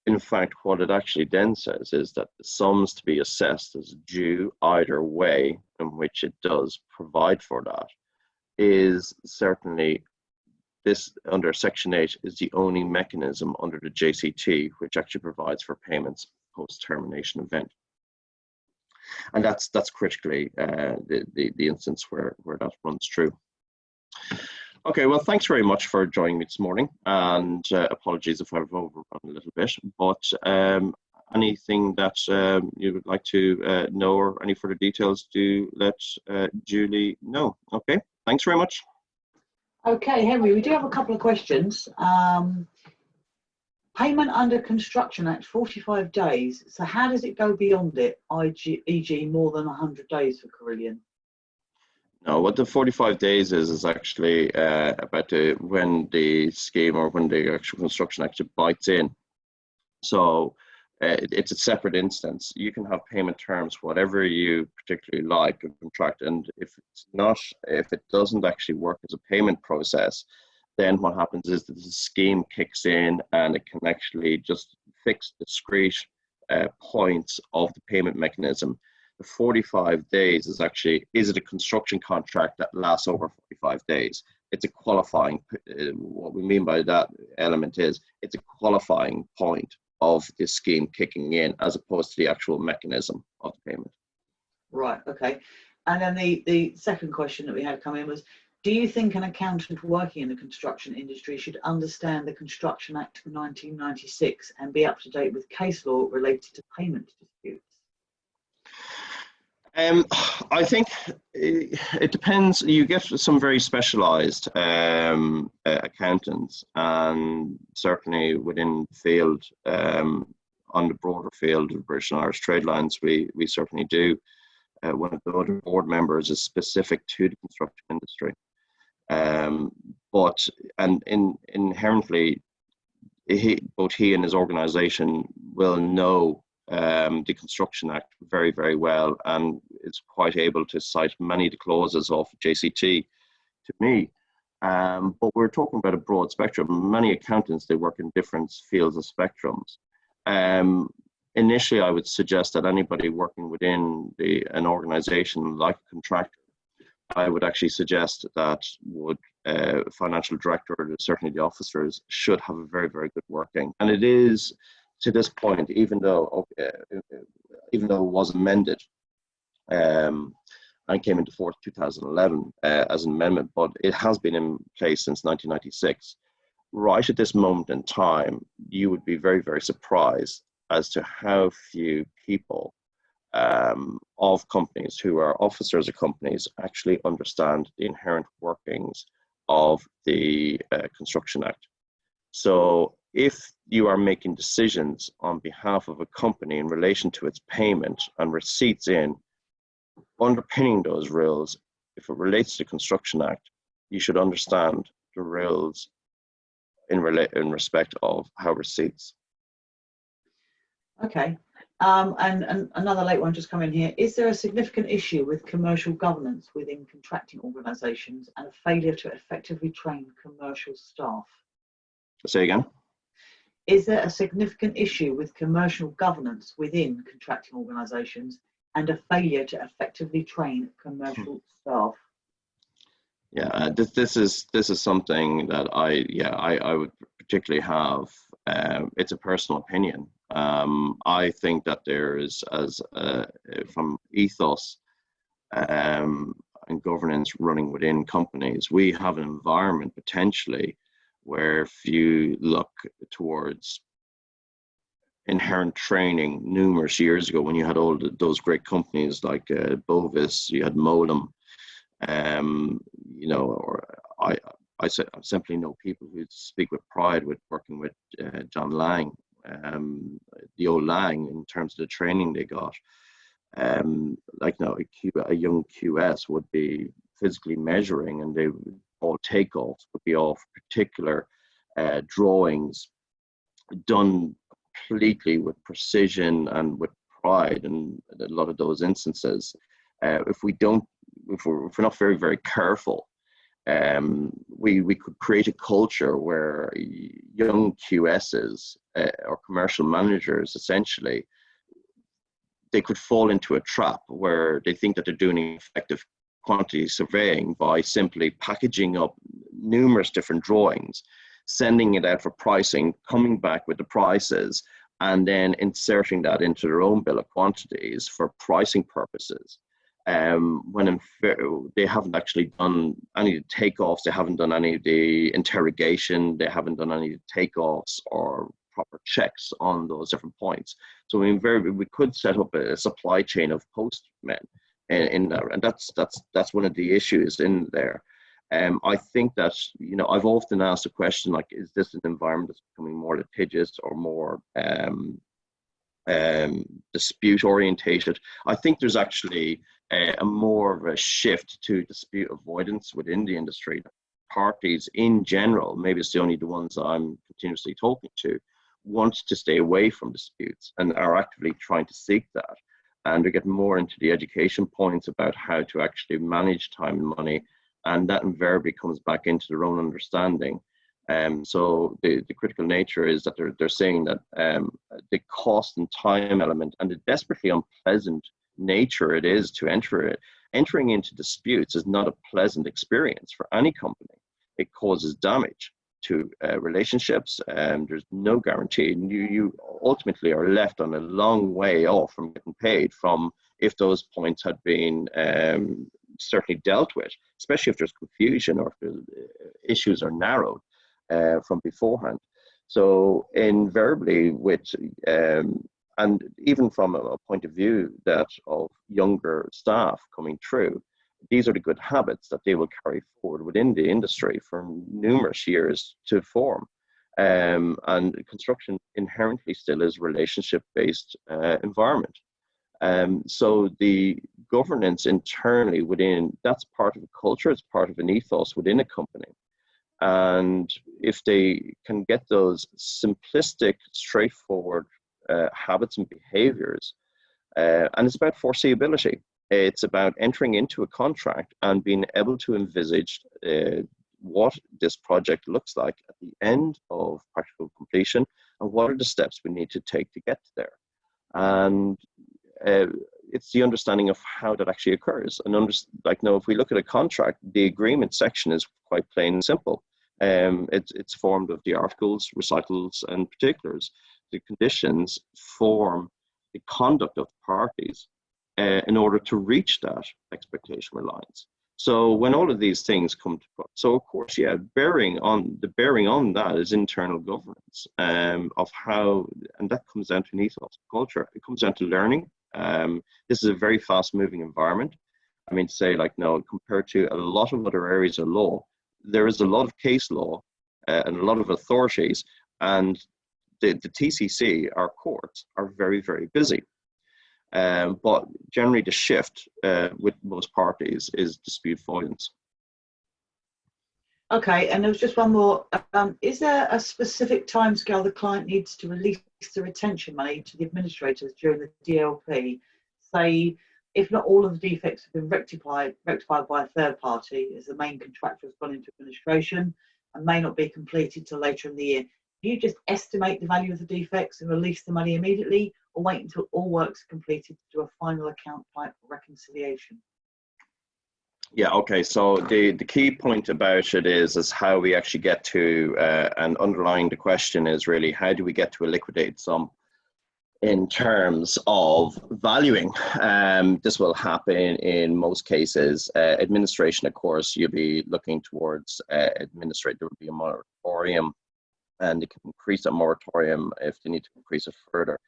Speaker 2: In fact, what it actually then says is that the sums to be assessed as due either way, in which it does provide for that, is certainly this under Section 8 is the only mechanism under the JCT which actually provides for payments post-termination event. And that's critically the instance where that runs true. Okay, well, thanks very much for joining me this morning, and apologies if I've overrun a little bit, but anything that you would like to know or any further details, do let Julie know. Okay, thanks very much.
Speaker 1: Okay, Henry, we do have a couple of questions. Payment under Construction Act, 45 days. So how does it go beyond it, e.g. more than 100 days for Carillion?
Speaker 2: No, what the 45 days is actually about when the scheme or when the actual construction actually bites in. So it's a separate instance. You can have payment terms, whatever you particularly like, a contract, and if it doesn't actually work as a payment process, then what happens is that the scheme kicks in and it can actually just fix discrete points of the payment mechanism. The 45 days is actually, is it a construction contract that lasts over 45 days? It's a qualifying, what we mean by that element is, it's a qualifying point of the scheme kicking in as opposed to the actual mechanism of the payment. Right,
Speaker 1: okay. And then the second question that we had come in was, do you think an accountant working in the construction industry should understand the Construction Act of 1996 and be up to date with case law related to payment disputes?
Speaker 2: I think it depends. You get some very specialised accountants, and certainly within the field, on the broader field of British and Irish trade lines, we certainly do. One of the other board members is specific to the construction industry, inherently, both he and his organisation will know the Construction Act very, very well, and is quite able to cite many of the clauses of JCT to me. But we're talking about a broad spectrum. Many accountants, they work in different fields of spectrums. Initially, I would suggest that anybody working within an organisation like a contractor, I would actually suggest that financial director, or certainly the officers, should have a very, very good working. And it is, to this point, even though it was amended and came into force 2011 as an amendment, but it has been in place since 1996. Right at this moment in time, you would be very, very surprised as to how few people of companies who are officers of companies actually understand the inherent workings of the Construction Act. So if you are making decisions on behalf of a company in relation to its payment and receipts in, underpinning those rules, if it relates to the Construction Act, you should understand the rules in respect of how receipts.
Speaker 1: Okay. And another late one just come in here. Is there a significant issue with commercial governance within contracting organisations and a failure to effectively train commercial staff?
Speaker 2: Say again?
Speaker 1: Is there a significant issue with commercial governance within contracting organisations and a failure to effectively train commercial staff?
Speaker 2: Yeah, this is something that I would particularly have. It's a personal opinion. I think that there is, from ethos and governance running within companies, we have an environment potentially where if you look towards inherent training numerous years ago, when you had all those great companies like Bovis, you had Modem, or I simply know people who speak with pride with working with John Lang, the old Lang, in terms of the training they got. A young QS would be physically measuring, and all takeoffs would be off particular drawings done completely with precision and with pride. And a lot of those instances, if we're not very, very careful, we could create a culture where young QSs or commercial managers, essentially, they could fall into a trap where they think that they're doing effective quantity surveying by simply packaging up numerous different drawings, sending it out for pricing, coming back with the prices, and then inserting that into their own bill of quantities for pricing purposes. When they haven't actually done any of the takeoffs, they haven't done any of the interrogation, they haven't done any of the takeoffs or proper checks on those different points. So we could set up a supply chain of postmen in there, and that's one of the issues in there. I think that, I've often asked the question, like, is this an environment that's becoming more litigious or more dispute orientated? I think there's actually a more of a shift to dispute avoidance within the industry. Parties in general, maybe it's only the ones I'm continuously talking to, want to stay away from disputes and are actively trying to seek that. And they're getting more into the education points about how to actually manage time and money, and that invariably comes back into their own understanding. So the critical nature is that they're saying that the cost and time element and the desperately unpleasant nature it is to entering into disputes is not a pleasant experience for any company. It causes damage to relationships, and there's no guarantee. And you ultimately are left on a long way off from getting paid from if those points had been certainly dealt with, especially if there's confusion or if the issues are narrowed from beforehand. So invariably and even from a point of view that of younger staff coming through, these are the good habits that they will carry forward within the industry for numerous years to form. And construction inherently still is a relationship-based environment. So the governance internally within, that's part of a culture, it's part of an ethos within a company. And if they can get those simplistic, straightforward habits and behaviors, and it's about foreseeability. It's about entering into a contract and being able to envisage what this project looks like at the end of practical completion and what are the steps we need to take to get there. And it's the understanding of how that actually occurs. And if we look at a contract, the agreement section is quite plain and simple. It's formed of the articles, recitals, and particulars. The conditions form the conduct of the parties in order to reach that expectation reliance. So when all of these things come to, so of course, yeah, bearing on that is internal governance of how, and that comes down to an ethos culture. It comes down to learning. This is a very fast-moving environment. I mean, say like no, compared to a lot of other areas of law, there is a lot of case law and a lot of authorities, and the TCC, our courts, are very, very busy. But generally the shift with most parties is dispute avoidance.
Speaker 1: Okay, and there was just one more. Is there a specific timescale the client needs to release the retention money to the administrators during the DLP? Say, if not all of the defects have been rectified by a third party, as the main contractor has gone into administration and may not be completed till later in the year, do you just estimate the value of the defects and release the money immediately, or wait until all work's completed to do a final account type reconciliation?
Speaker 2: Yeah, okay, so the key point about it is how we actually get to, and underlying the question is really, how do we get to a liquidated sum in terms of valuing? This will happen in most cases. Administration, of course, you'll be looking towards administrate, there will be a moratorium, and they can increase that moratorium if they need to increase it further.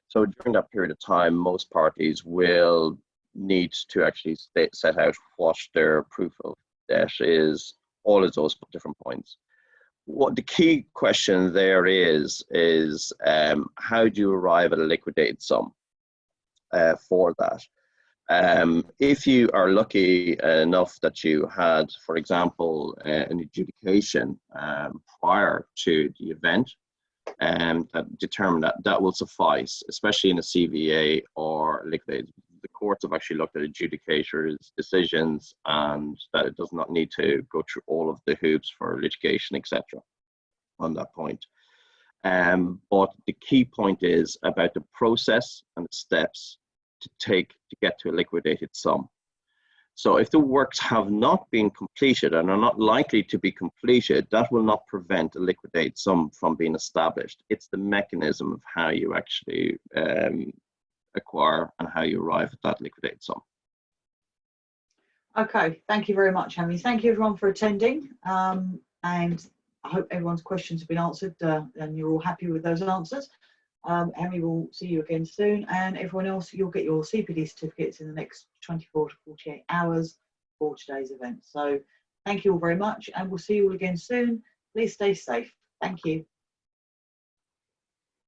Speaker 2: So during that period of time, most parties will need to actually set out what their proof of debt is, all of those different points. What the key question there is how do you arrive at a liquidated sum for that? If you are lucky enough that you had, for example, an adjudication prior to the event, that determine that will suffice, especially in a CVA or liquidated. The courts have actually looked at adjudicators' decisions, and that it does not need to go through all of the hoops for litigation, etc. on that point. But the key point is about the process and the steps to take to get to a liquidated sum. So if the works have not been completed and are not likely to be completed, that will not prevent a liquidated sum from being established. It's the mechanism of how you actually acquire and how you arrive at that liquidated sum.
Speaker 1: Okay, thank you very much, Henry. Thank you everyone for attending, and I hope everyone's questions have been answered and you're all happy with those answers. Henry will see you again soon, and everyone else, you'll get your CPD certificates in the next 24 to 48 hours for today's event. So thank you all very much, and we'll see you all again soon. Please stay safe. Thank you.